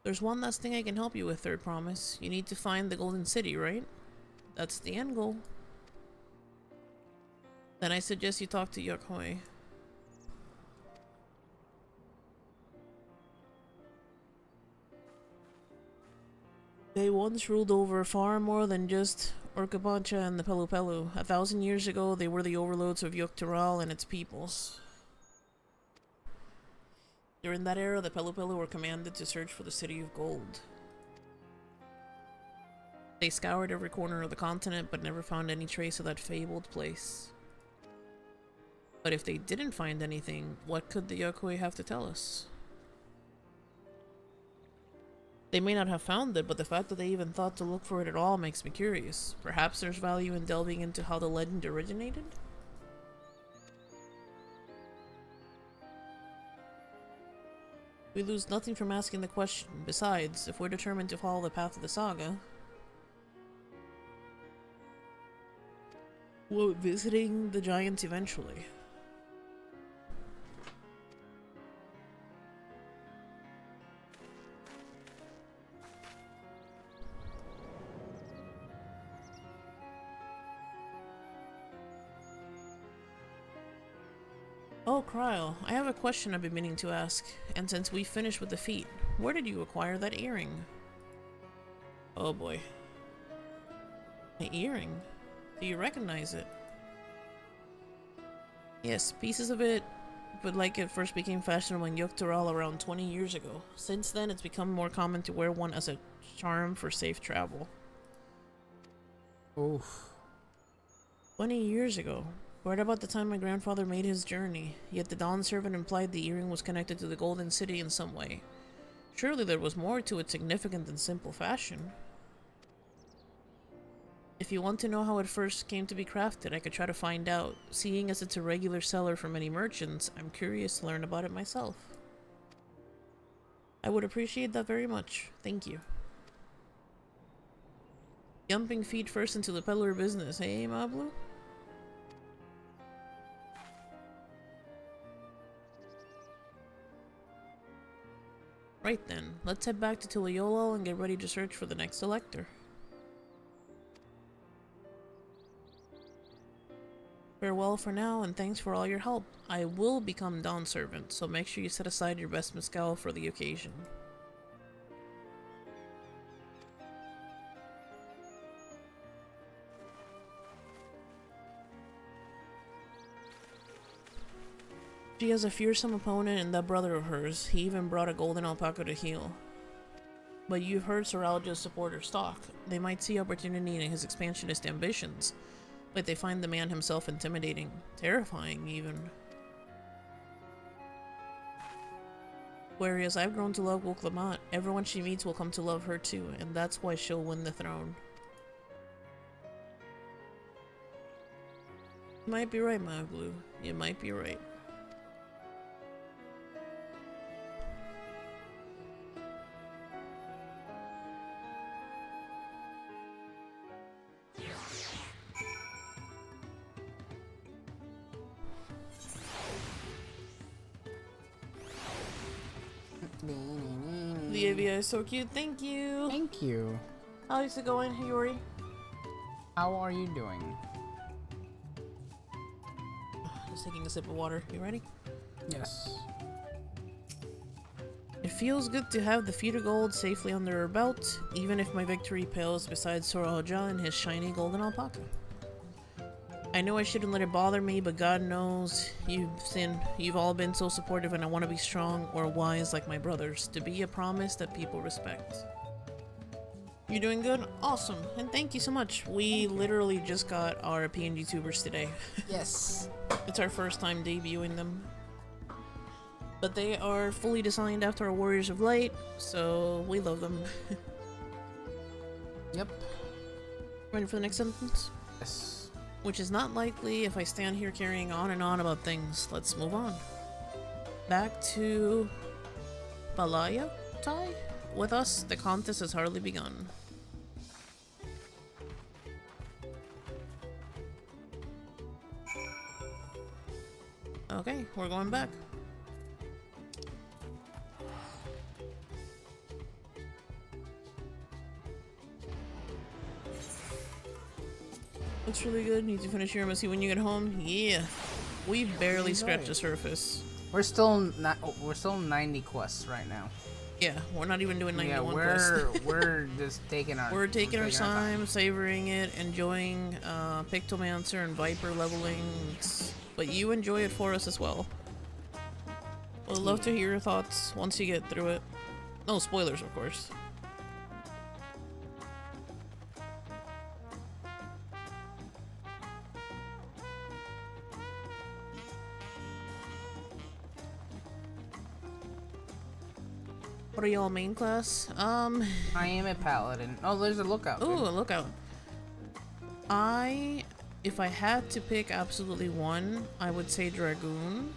There's one last thing I can help you with, Third Promise. You need to find the Golden City, right? That's the end goal. Then I suggest you talk to Yokhoi. They once ruled over far more than just Orkapancha and the Pelu Pelu. 1,000 years ago, they were the overlords of Yuktaral and its peoples. During that era, the Pelu Pelu were commanded to search for the City of Gold. They scoured every corner of the continent, but never found any trace of that fabled place. But if they didn't find anything, what could the Yokhoi have to tell us? They may not have found it, but the fact that they even thought to look for it at all makes me curious. Perhaps there's value in delving into how the legend originated? We lose nothing from asking the question. Besides, if we're determined to follow the path of the saga, we're visiting the giants eventually. Oh, Kryl, I have a question I've been meaning to ask, and since we finished with the feat, where did you acquire that earring? Oh boy. An earring? Do you recognize it? Yes, pieces of it, but like it first became fashionable in Yuktaral around 20 years ago. Since then, it's become more common to wear one as a charm for safe travel. Oof. 20 years ago. Right about the time my grandfather made his journey, yet the Dawn servant implied the earring was connected to the Golden City in some way. Surely there was more to it significant than simple fashion. If you want to know how it first came to be crafted, I could try to find out. Seeing as it's a regular seller for many merchants, I'm curious to learn about it myself. I would appreciate that very much. Thank you. Jumping feet first into the peddler business, hey, Mablu? Right then, let's head back to Tiliolo and get ready to search for the next elector. Farewell for now, and thanks for all your help. I will become Dawn Servant, so make sure you set aside your best mezcal for the occasion. She has a fearsome opponent and that brother of hers. He even brought a golden alpaca to heal. But you've heard Sir Alja's supporters talk. They might see opportunity in his expansionist ambitions, but they find the man himself intimidating, terrifying even. Whereas I've grown to love Wuklamot, everyone she meets will come to love her too, and that's why she'll win the throne. You might be right, Maglu. You might be right. The AVI is so cute, thank you! Thank you. How's it going, Yuri? How are you doing? Just taking a sip of water. You ready? Yes. It feels good to have the feet of gold safely under our belt, even if my victory pales beside Sor Alja and his shiny golden alpaca. I know I shouldn't let it bother me, but God knows you've all been so supportive, and I want to be strong or wise like my brothers, to be a promise that people respect. You doing good? Awesome, and thank you so much. We literally just got our PNGTubers today. Yes. It's our first time debuting them. But they are fully designed after our Warriors of Light, so we love them. Yep. Ready for the next sentence? Yes. Which is not likely if I stand here carrying on and on about things. Let's move on. Back to Balaya Tai? With us, the contest has hardly begun. Okay, we're going back. Looks really good. Need to finish your MSQ when you get home. Yeah, we barely scratched the surface. We're still not. We're still 90 quests right now. Yeah, we're not even doing 91 yeah, quests. we're just taking our. We're taking our time, savoring it, enjoying Pictomancer and Viper leveling. But you enjoy it for us as well. We'd love to hear your thoughts once you get through it. No spoilers, of course. What are y'all main class? I am a paladin. Oh, there's a lookout. Ooh, a lookout. If I had to pick absolutely one, I would say Dragoon.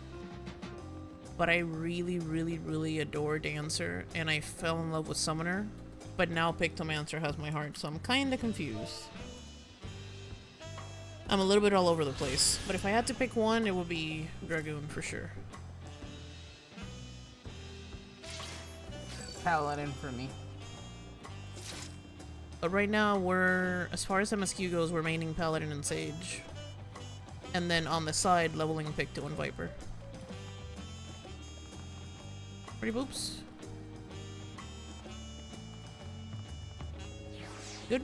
But I really, really, really adore Dancer, and I fell in love with Summoner. But now Pictomancer has my heart, so I'm kinda confused. I'm a little bit all over the place, but if I had to pick one, it would be Dragoon for sure. Paladin for me. But right now, as far as MSQ goes, we're maining Paladin and Sage. And then on the side, leveling Picto and Viper. Pretty boops. Good?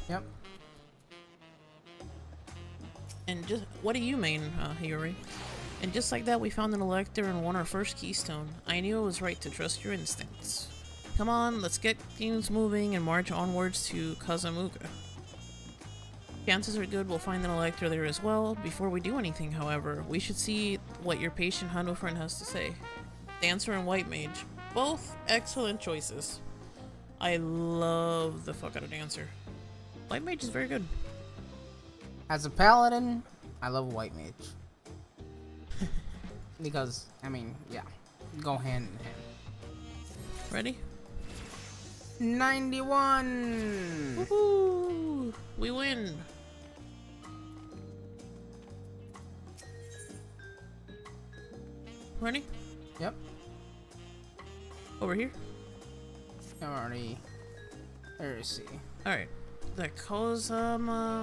Yep. And just, what do you main, Hiyori? And just like that, we found an Elector and won our first Keystone. I knew it was right to trust your instincts. Come on, let's get things moving and march onwards to Kazamuka. Chances are good we'll find an Elector there as well. Before we do anything, however, we should see what your patient Hano friend has to say. Dancer and White Mage. Both excellent choices. I love the fuck out of Dancer. White Mage is very good. As a paladin, I love White Mage. Because, I mean, yeah. Go hand in hand. Ready? 91! Woohoo! We win! Ready? Yep. Over here? I'm already... Let's see. Alright. The Kasamauka?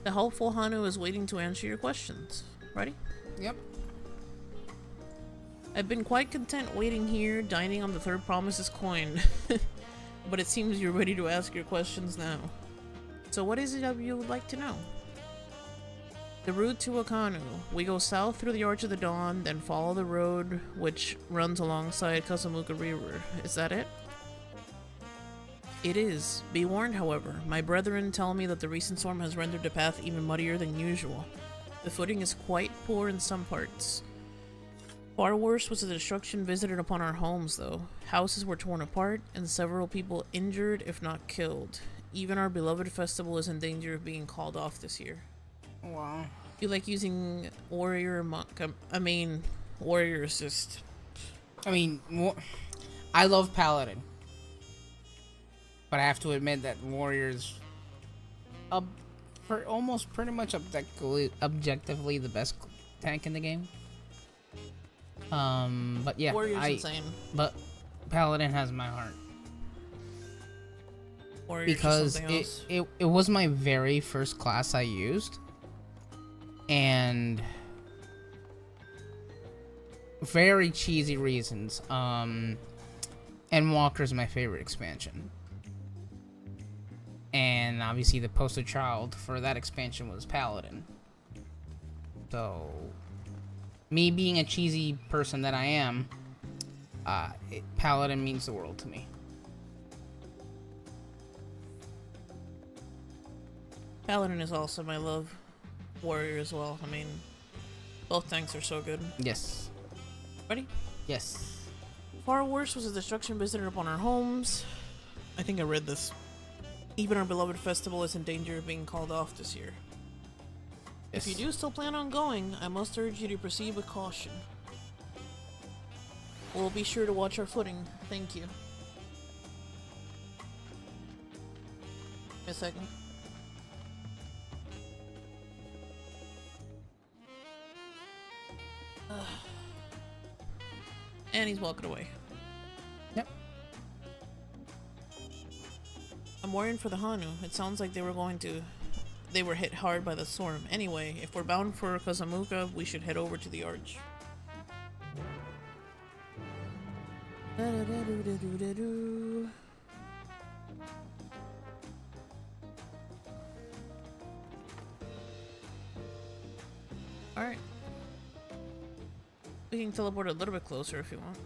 The helpful Hanu is waiting to answer your questions. Ready? Yep. I've been quite content waiting here, dining on the third promise's coin. But it seems you're ready to ask your questions now. So what is it that you would like to know? The route to Akanu. We go south through the Arch of the Dawn, then follow the road which runs alongside Kasamuka River. Is that it? It is. Be warned, however. My brethren tell me that the recent storm has rendered the path even muddier than usual. The footing is quite poor in some parts. Far worse was the destruction visited upon our homes, though. Houses were torn apart, and several people injured, if not killed. Even our beloved festival is in danger of being called off this year. Wow. You like using warrior or monk? Warrior assist. I mean, I love paladin. But I have to admit that warrior's almost pretty much objectively the best tank in the game. But yeah, Warrior's insane. But paladin has my heart. Warrior's because it was my very first class I used, and very cheesy reasons. And Walker's my favorite expansion. And obviously the poster child for that expansion was Paladin. So, me being a cheesy person that I am, Paladin means the world to me. Paladin is awesome. I love Warrior as well. I mean, both tanks are so good. Yes. Ready? Yes. Far worse was the destruction visited upon our homes. I think I read this. Even our beloved festival is in danger of being called off this year. Yes. If you do still plan on going, I must urge you to proceed with caution. We'll be sure to watch our footing. Thank you. A second. And he's walking away. Yep. I'm worrying for the Hanu. It sounds like they were hit hard by the storm. Anyway, if we're bound for Kazamuka, we should head over to the Arch. Alright. We can teleport a little bit closer if you want.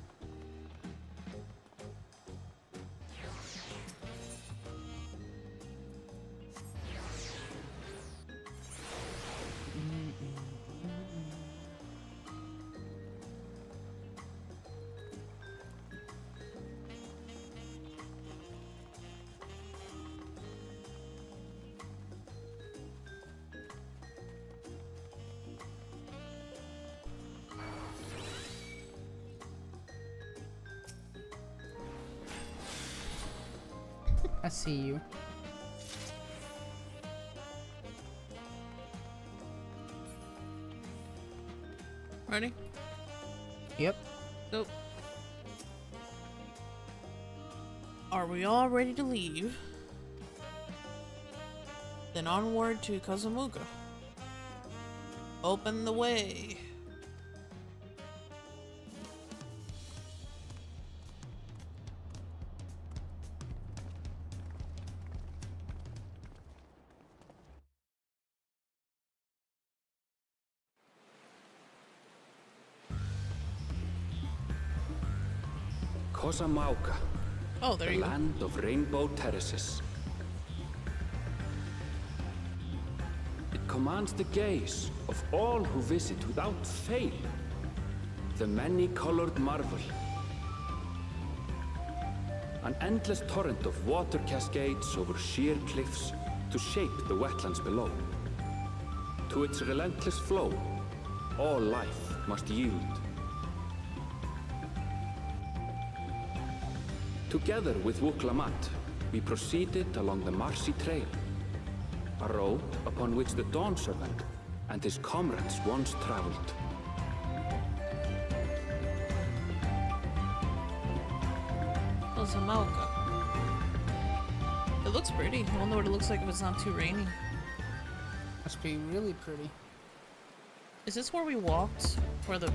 I see you. Ready? Yep. Go. Are we all ready to leave? Then onward to Kazamuka. Open the way. Kazamuka, Oh, there the you go. land of rainbow terraces. It commands the gaze of all who visit without fail. The many-colored marvel. An endless torrent of water cascades over sheer cliffs to shape the wetlands below. To its relentless flow, all life must yield. Together with Wuklamat, we proceeded along the Marcy Trail, a road upon which the Dawn Servant and his comrades once traveled. Kazamuka. It looks pretty. I wonder what it looks like if it's not too rainy. Must be really pretty. Is this where we walked for the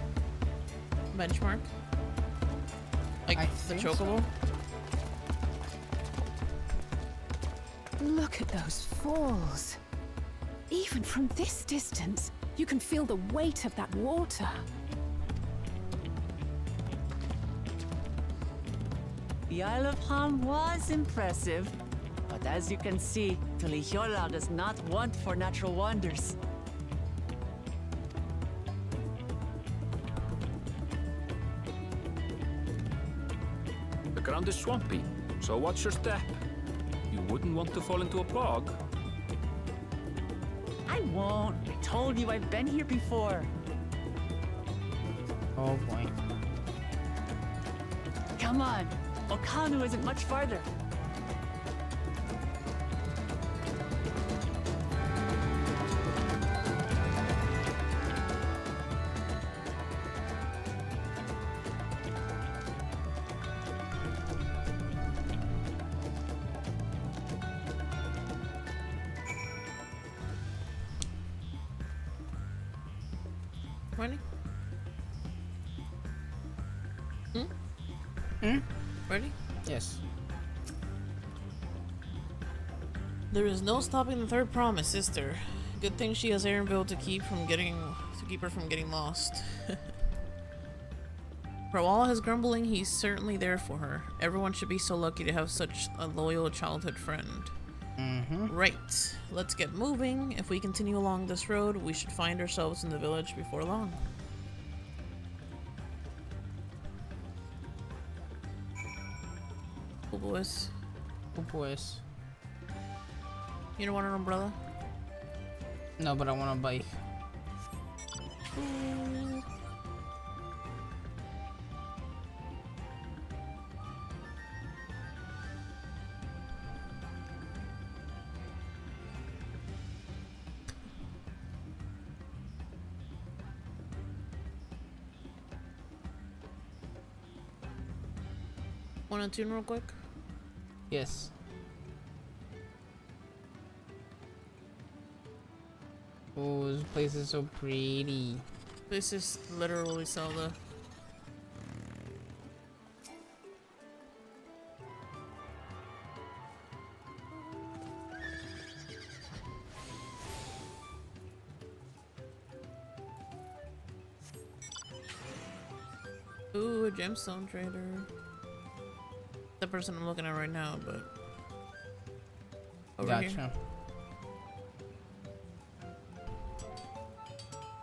benchmark? Like I the think chocobo? Look at those falls. Even from this distance, you can feel the weight of that water. The Isle of Ham was impressive, but as you can see, Tulihiola does not want for natural wonders. The ground is swampy, so watch your step. You wouldn't want to fall into a bog. I won't. I told you I've been here before. Oh boy. Come on. Okanu isn't much farther. Ready? Hmm? Ready? Yes. There is no stopping the third promise, is there? Good thing she has Aaronville to keep her from getting lost. For all his grumbling, he's certainly there for her. Everyone should be so lucky to have such a loyal childhood friend. Right, let's get moving. If we continue along this road, we should find ourselves in the village before long. Cool boys. Cool boys. You don't want an umbrella? No, but I want a bike. Ooh. Want to tune real quick? Yes. Oh, this place is so pretty. This is literally Zelda. Ooh, a gemstone trader. The person I'm looking at right now, but over Gotcha. here.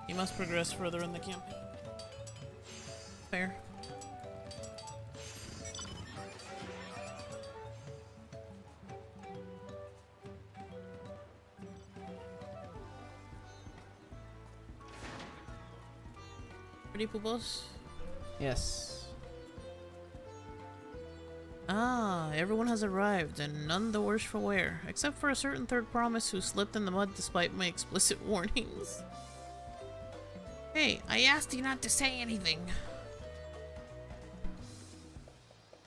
You must progress further in the campaign. Fair. Pretty poopos? Yes. Ah, everyone has arrived, and none the worse for wear, except for a certain third promise who slipped in the mud despite my explicit warnings. Hey, I asked you not to say anything.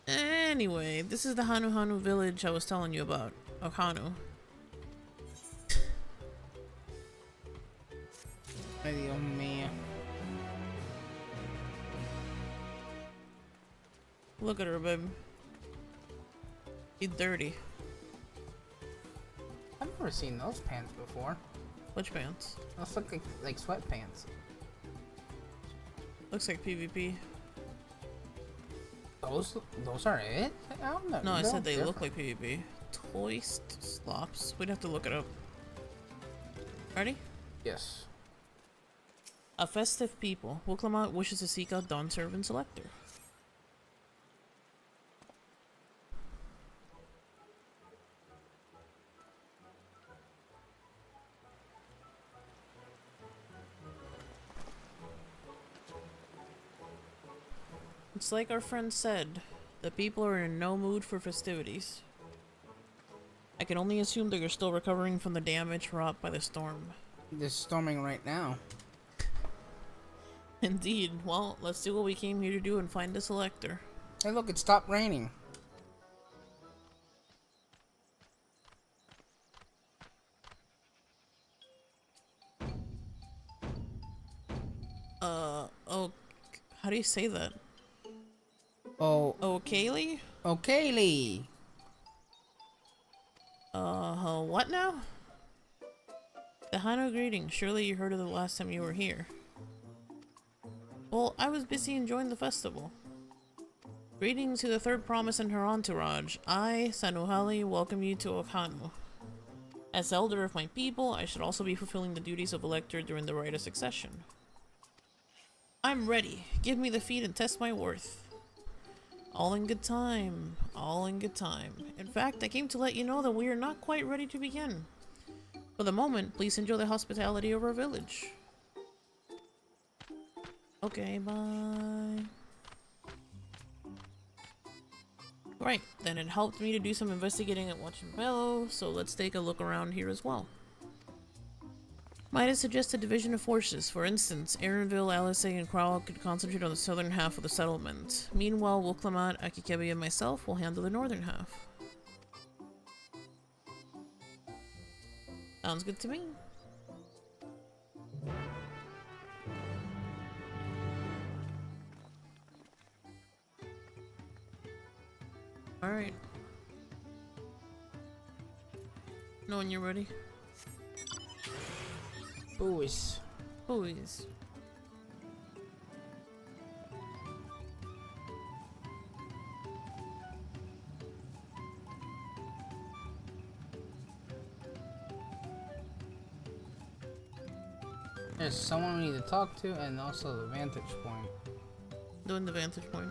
Anyway, this is the Hanu village I was telling you about. Oh, Hanu. Ay, Dios mío. Look at her, babe. She's dirty. I've never seen those pants before. Which pants? Those look like sweatpants. Looks like PvP. Those are it? No, I said they look like PvP. Toist slops. We'd have to look it up. Ready? Yes. A festive people. Wuklamat wishes to seek out Dawntrail and Selector. It's like our friend said, the people are in no mood for festivities. I can only assume that you're still recovering from the damage wrought by the storm. They're storming right now. Indeed. Well, let's do what we came here to do and find a selector. Hey, look, it stopped raining. Oh, how do you say that? Oh, Kaylee? oh, Kaylee. What now? The Hano greeting. Surely you heard of the last time you were here. Well, I was busy enjoying the festival. Greetings to the third promise and her entourage. I, Sanuhali, welcome you to Okhanu. As elder of my people, I should also be fulfilling the duties of elector during the rite of succession. I'm ready. Give me the feat and test my worth. All in good time. All in good time. In fact, I came to let you know that we are not quite ready to begin. For the moment, please enjoy the hospitality of our village. Okay, bye. Right, then it helped me to do some investigating at Watch and Bellow, so let's take a look around here as well. Might have suggested division of forces. For instance, Aaronville, Alisay, and Crowell could concentrate on the southern half of the settlement. Meanwhile, Wuklamat, AkiKebi, and myself will handle the northern half. Sounds good to me. Alright. Know when you're ready. Boys. Boys. There's someone we need to talk to, and also the vantage point. Doing the vantage point.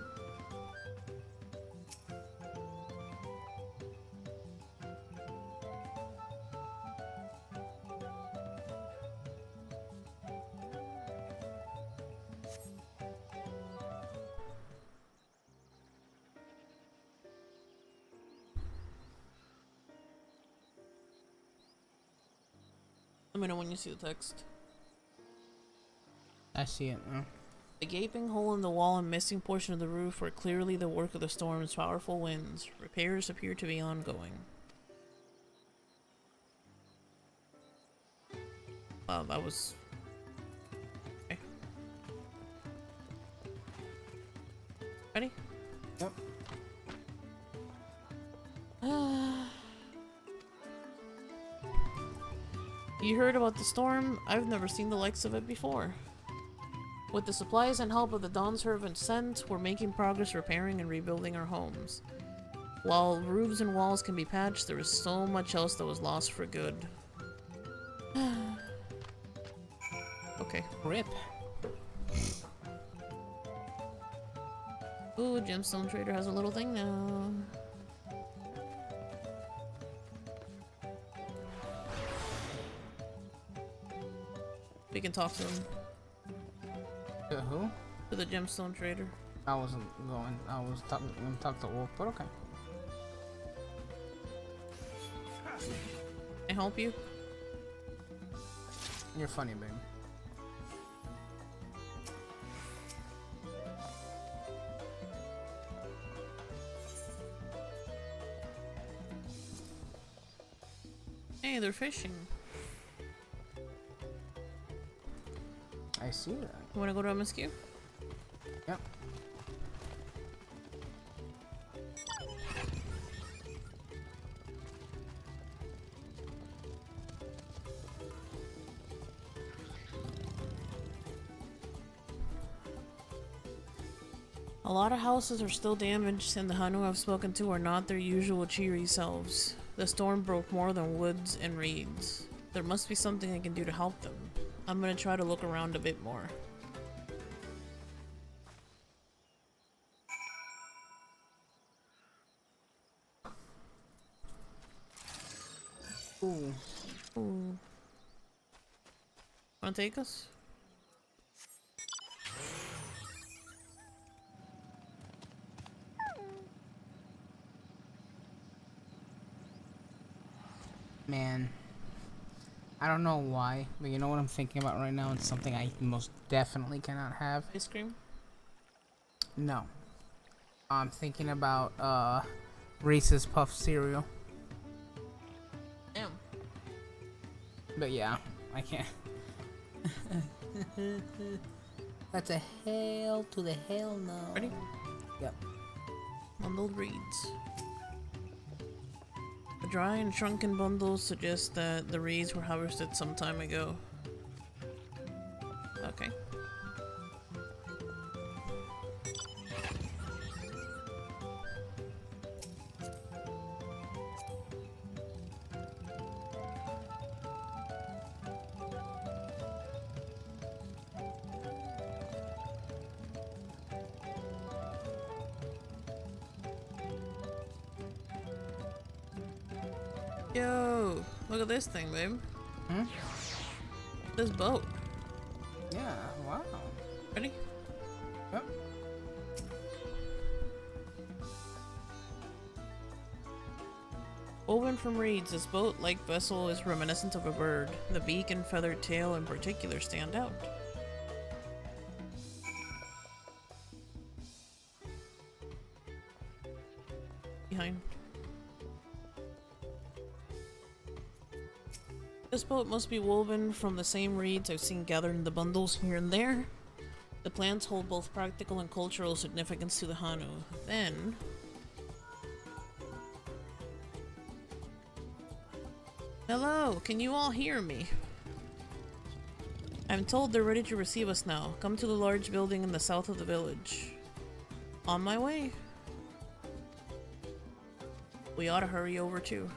Let me know when you see the text. I see it now. The gaping hole in the wall and missing portion of the roof were clearly the work of the storm's powerful winds. Repairs appear to be ongoing. Wow, that was... Okay. Ready? Yep. You heard about the storm? I've never seen the likes of it before. With the supplies and help of the Dawn servants sent, we're making progress repairing and rebuilding our homes. While roofs and walls can be patched, there is so much else that was lost for good. Okay. Rip. Ooh, Gemstone Trader has a little thing now. We can talk to him. To who? To the Gemstone Trader. I wasn't going. I was talking to Wolf, but okay. Can I help you? You're funny, babe. Hey, they're fishing. I see that. You wanna go to MSQ? Yep. A lot of houses are still damaged, and the Hanu I've spoken to are not their usual cheery selves. The storm broke more than woods and reeds. There must be something I can do to help them. I'm gonna try to look around a bit more. Ooh. Ooh. Wanna take us? Man. I don't know why, but you know what I'm thinking about right now? It's something I most definitely cannot have. Ice cream? No. I'm thinking about Reese's Puff cereal. Damn. But yeah, I can't. That's a hell to the hell no. Ready? Yep. Bundled reeds. The dry and shrunken bundles suggest that the reeds were harvested some time ago. Okay. Yo, look at this thing, babe. Hmm? This boat. Yeah, wow. Ready? Yep. Woven from reeds, this boat-like vessel is reminiscent of a bird. The beak and feathered tail in particular stand out. Behind. This boat must be woven from the same reeds I've seen gathered in the bundles here and there. The plants hold both practical and cultural significance to the Hanu. Then... Hello, can you all hear me? I'm told they're ready to receive us now. Come to the large building in the south of the village. On my way. We ought to hurry over too.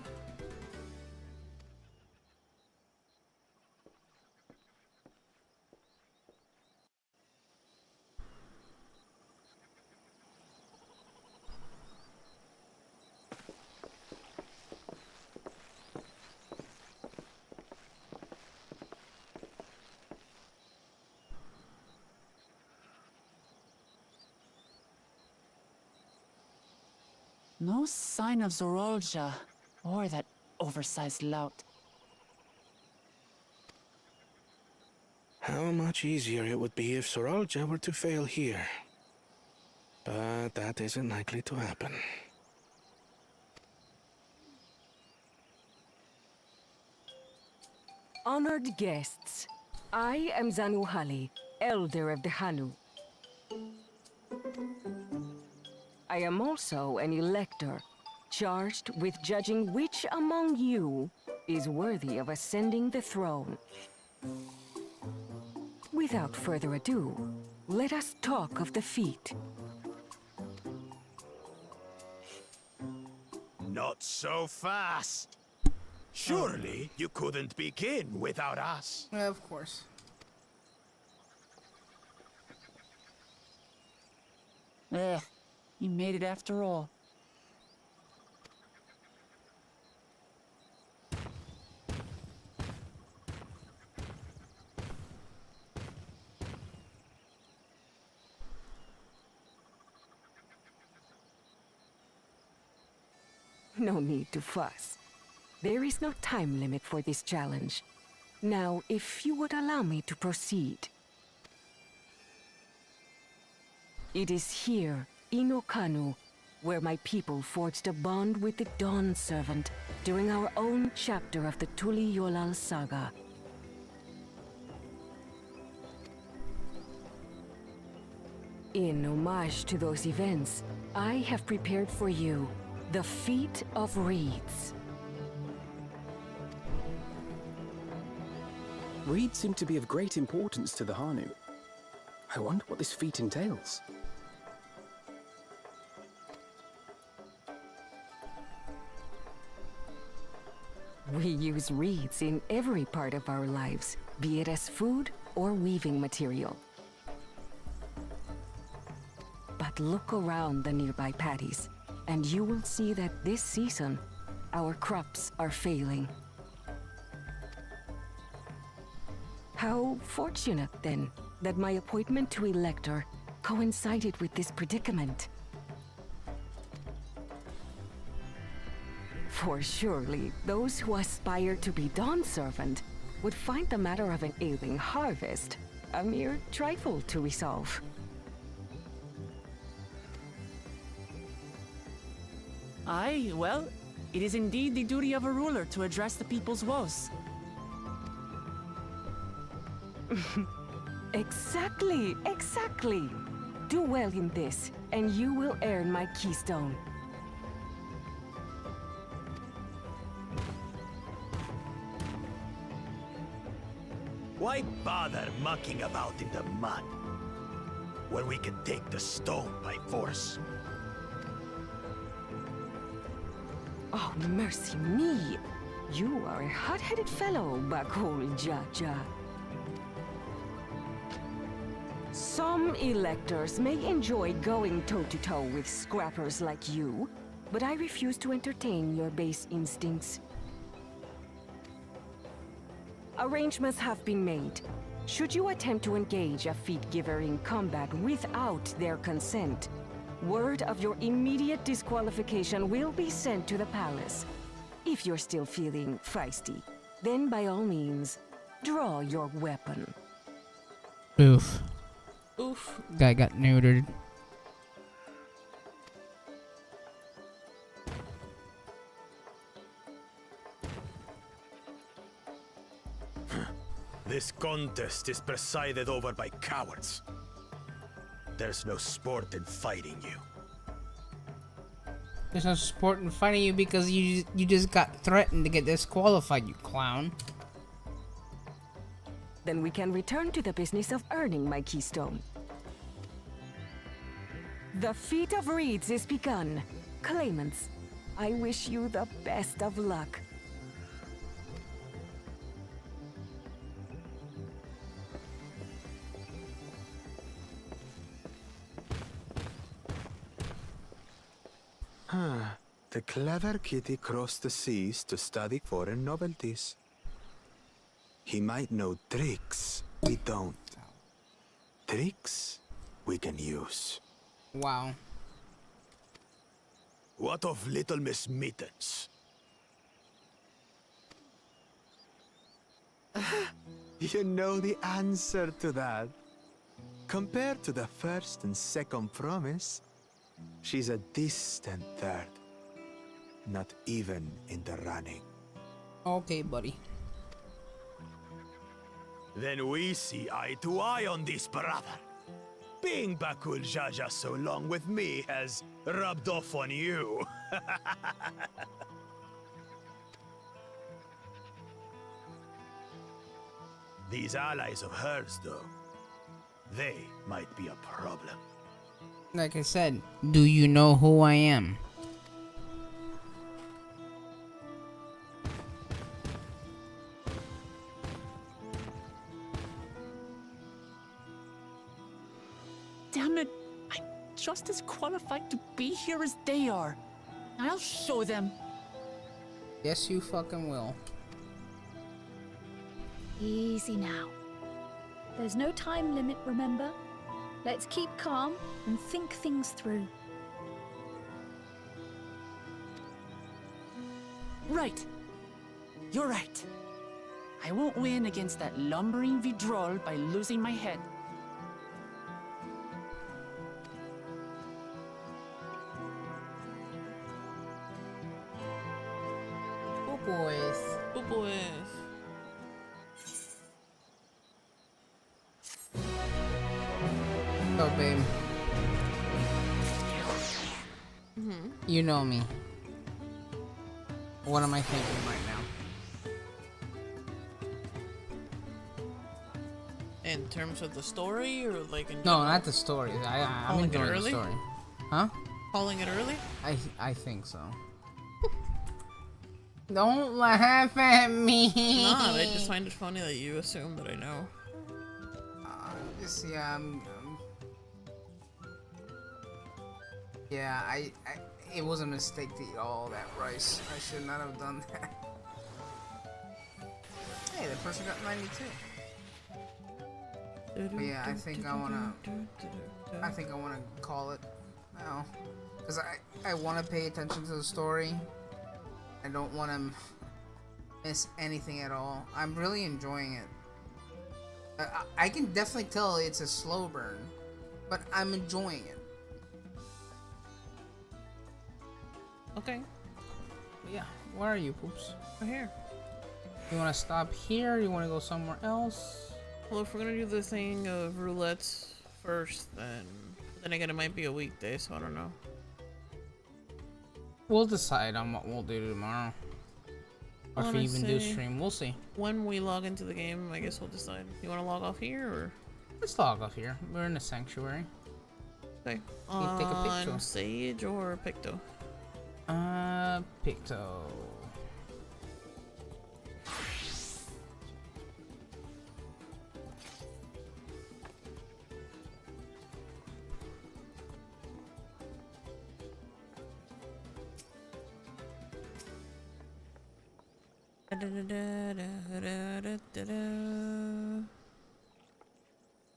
No sign of Zorolja, or that oversized lout. How much easier it would be if Soralja were to fail here. But that isn't likely to happen. Honored guests, I am Zanuhali, Elder of the Hanu. I am also an elector, charged with judging which among you is worthy of ascending the throne. Without further ado, let us talk of the feat. Not so fast. Surely you couldn't begin without us. Of course. Ugh, you made it after all. No need to fuss. There is no time limit for this challenge. Now, if you would allow me to proceed. It is here, in Okanu, where my people forged a bond with the Dawn Servant during our own chapter of the Tuli Yolal saga. In homage to those events, I have prepared for you the Feat of Reeds. Reeds seem to be of great importance to the Hanu. I wonder what this feat entails. We use reeds in every part of our lives, be it as food or weaving material. But look around the nearby paddies, and you will see that this season, our crops are failing. How fortunate, then, that my appointment to Elector coincided with this predicament. For surely, those who aspire to be Dawn Servant would find the matter of an ailing harvest a mere trifle to resolve. Aye, well, it is indeed the duty of a ruler to address the people's woes. Exactly, exactly. Do well in this, and you will earn my keystone. Why bother mucking about in the mud when we can take the stone by force? Oh, mercy me! You are a hot-headed fellow, Bakul Jaja. Some electors may enjoy going toe-to-toe with scrappers like you, but I refuse to entertain your base instincts. Arrangements have been made. Should you attempt to engage a feat giver in combat without their consent, word of your immediate disqualification will be sent to the palace. If you're still feeling feisty, then by all means, draw your weapon. Oof. Oof. Guy got neutered. This contest is presided over by cowards. There's no sport in fighting you. There's no support in fighting you because you just got threatened to get disqualified, you clown. Then we can return to the business of earning my keystone. The Feat of Reeds is begun. Claimants, I wish you the best of luck. The clever kitty crossed the seas to study foreign novelties. He might know tricks we don't. Tricks we can use. Wow. What of Little Miss Mittens? You know the answer to that. Compared to the first and second promise, she's a distant third. Not even in the running. Okay, buddy. Then we see eye to eye on this, brother. Being Bakul Jaja so long with me has rubbed off on you. These allies of hers, though, they might be a problem. Like I said, do you know who I am? Damn it! I'm just as qualified to be here as they are. I'll show them. Yes, you fucking will. Easy now. There's no time limit, remember? Let's keep calm and think things through. Right. You're right. I won't win against that lumbering Vidrol by losing my head. Oh boys. Oh boys. So, babe. You know me. What am I thinking right now? In terms of the story, or like in No, general? not the story. I'm Calling it enjoying the early? story. Huh? Calling it early? I think so. Don't laugh at me. Nah, I just find it funny that you assume that I know. Just yeah, yeah, it was a mistake to eat all that rice. I should not have done that. Hey, that person got 92. But yeah, I think I wanna call it now, because I wanna pay attention to the story. I don't want to miss anything at all. I'm really enjoying it. I can definitely tell it's a slow burn, but I'm enjoying it. Okay. But yeah, where are you, Poops? We're here. You want to stop here? You want to go somewhere else? Well, if we're gonna do the thing of roulette first, then again it might be a weekday, so I don't know. We'll decide on what we'll do tomorrow. Or if we even do stream, we'll see. When we log into the game, I guess we'll decide. You want to log off here, or? Let's log off here. We're in the sanctuary. Okay. You take a picture. On Sage or Picto? Picto.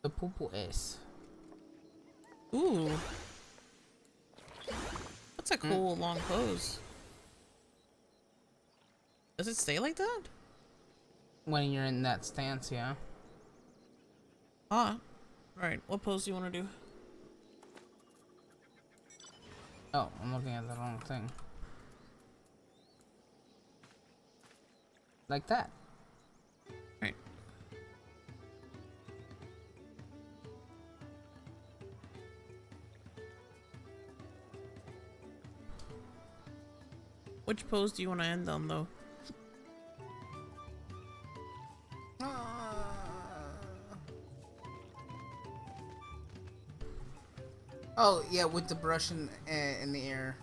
The poo-poo is. Ooh. That's a cool long pose. Does it stay like that? When you're in that stance, yeah. Ah. Right. What pose do you want to do? Oh, I'm looking at the wrong thing. Like that. Right. Which pose do you want to end on, though? Oh, yeah, with the brush in the air.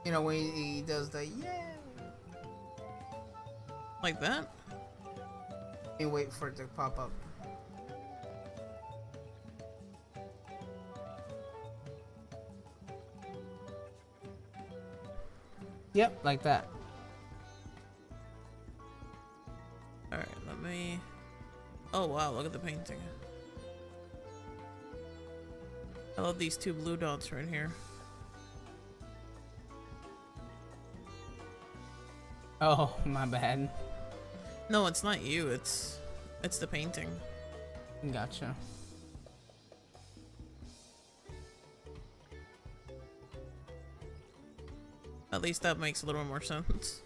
You know, when he does the yeah. Like that? You wait for it to pop up. Yep, like that. Alright, let me... Oh wow, look at the painting. I love these two blue dots right here. Oh, my bad. No, it's not you, it's the painting. Gotcha. At least that makes a little more sense.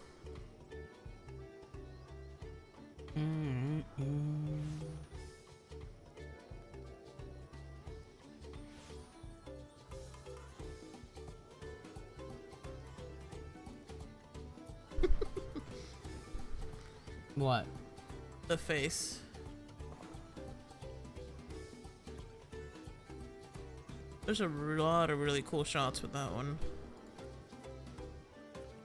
What? The face. There's a lot of really cool shots with that one.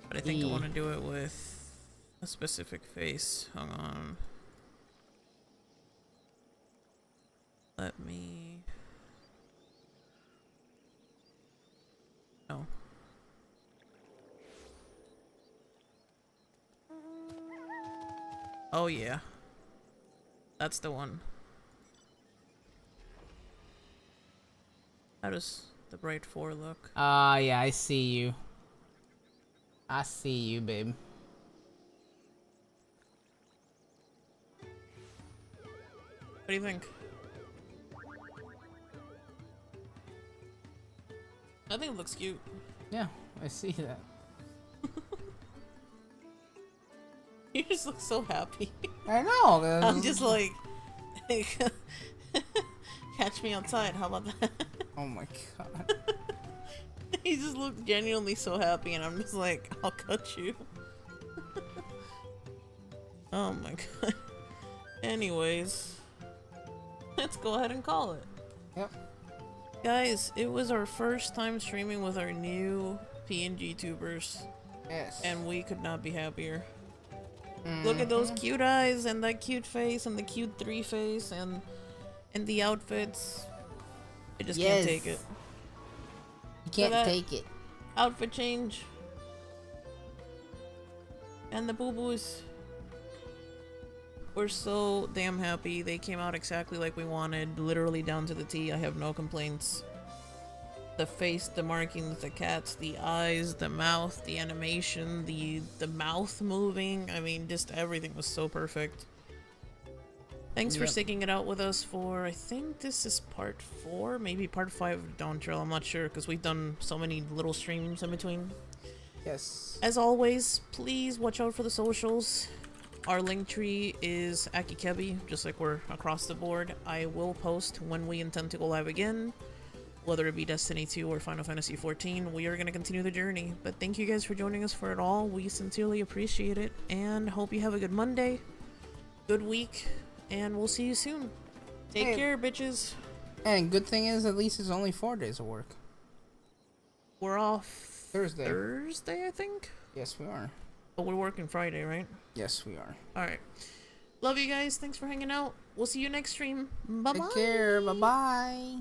But I think I want to do it with a specific face. Hang on. Let me... No. Oh yeah. That's the one. How does the Bright 4 look? Yeah, I see you. I see you, babe. What do you think? I think it looks cute. Yeah, I see that. You just look so happy. I know. I'm just like, catch me outside. How about that? Oh my god. He just looked genuinely so happy, and I'm just like, I'll cut you. Oh my god. Anyways, let's go ahead and call it. Yep. Guys, it was our first time streaming with our new PNGTubers. Yes. And we could not be happier. Look at those cute eyes and that cute face and the cute 3 face and the outfits. I just can't take it. You can't take it. Outfit change. And the boo-boos. We're so damn happy. They came out exactly like we wanted, literally down to the T. I have no complaints. The face, the markings, the cats, the eyes, the mouth, the animation, the mouth moving. I mean, just everything was so perfect. Thanks for sticking it out with us for, I think this is part 4, maybe part 5 of Dawntrail. I'm not sure because we've done so many little streams in between. Yes. As always, please watch out for the socials. Our link tree is AkiKebi, just like we're across the board. I will post when we intend to go live again. Whether it be Destiny 2 or Final Fantasy 14, we are going to continue the journey. But thank you guys for joining us for it all. We sincerely appreciate it, and hope you have a good Monday, good week, and we'll see you soon. Take care, bitches. And good thing is, at least it's only 4 days of work. We're off Thursday. Thursday, I think? Yes, we are. But we're working Friday, right? Yes, we are. Alright. Love you guys. Thanks for hanging out. We'll see you next stream. Bye-bye. Take care. Bye-bye.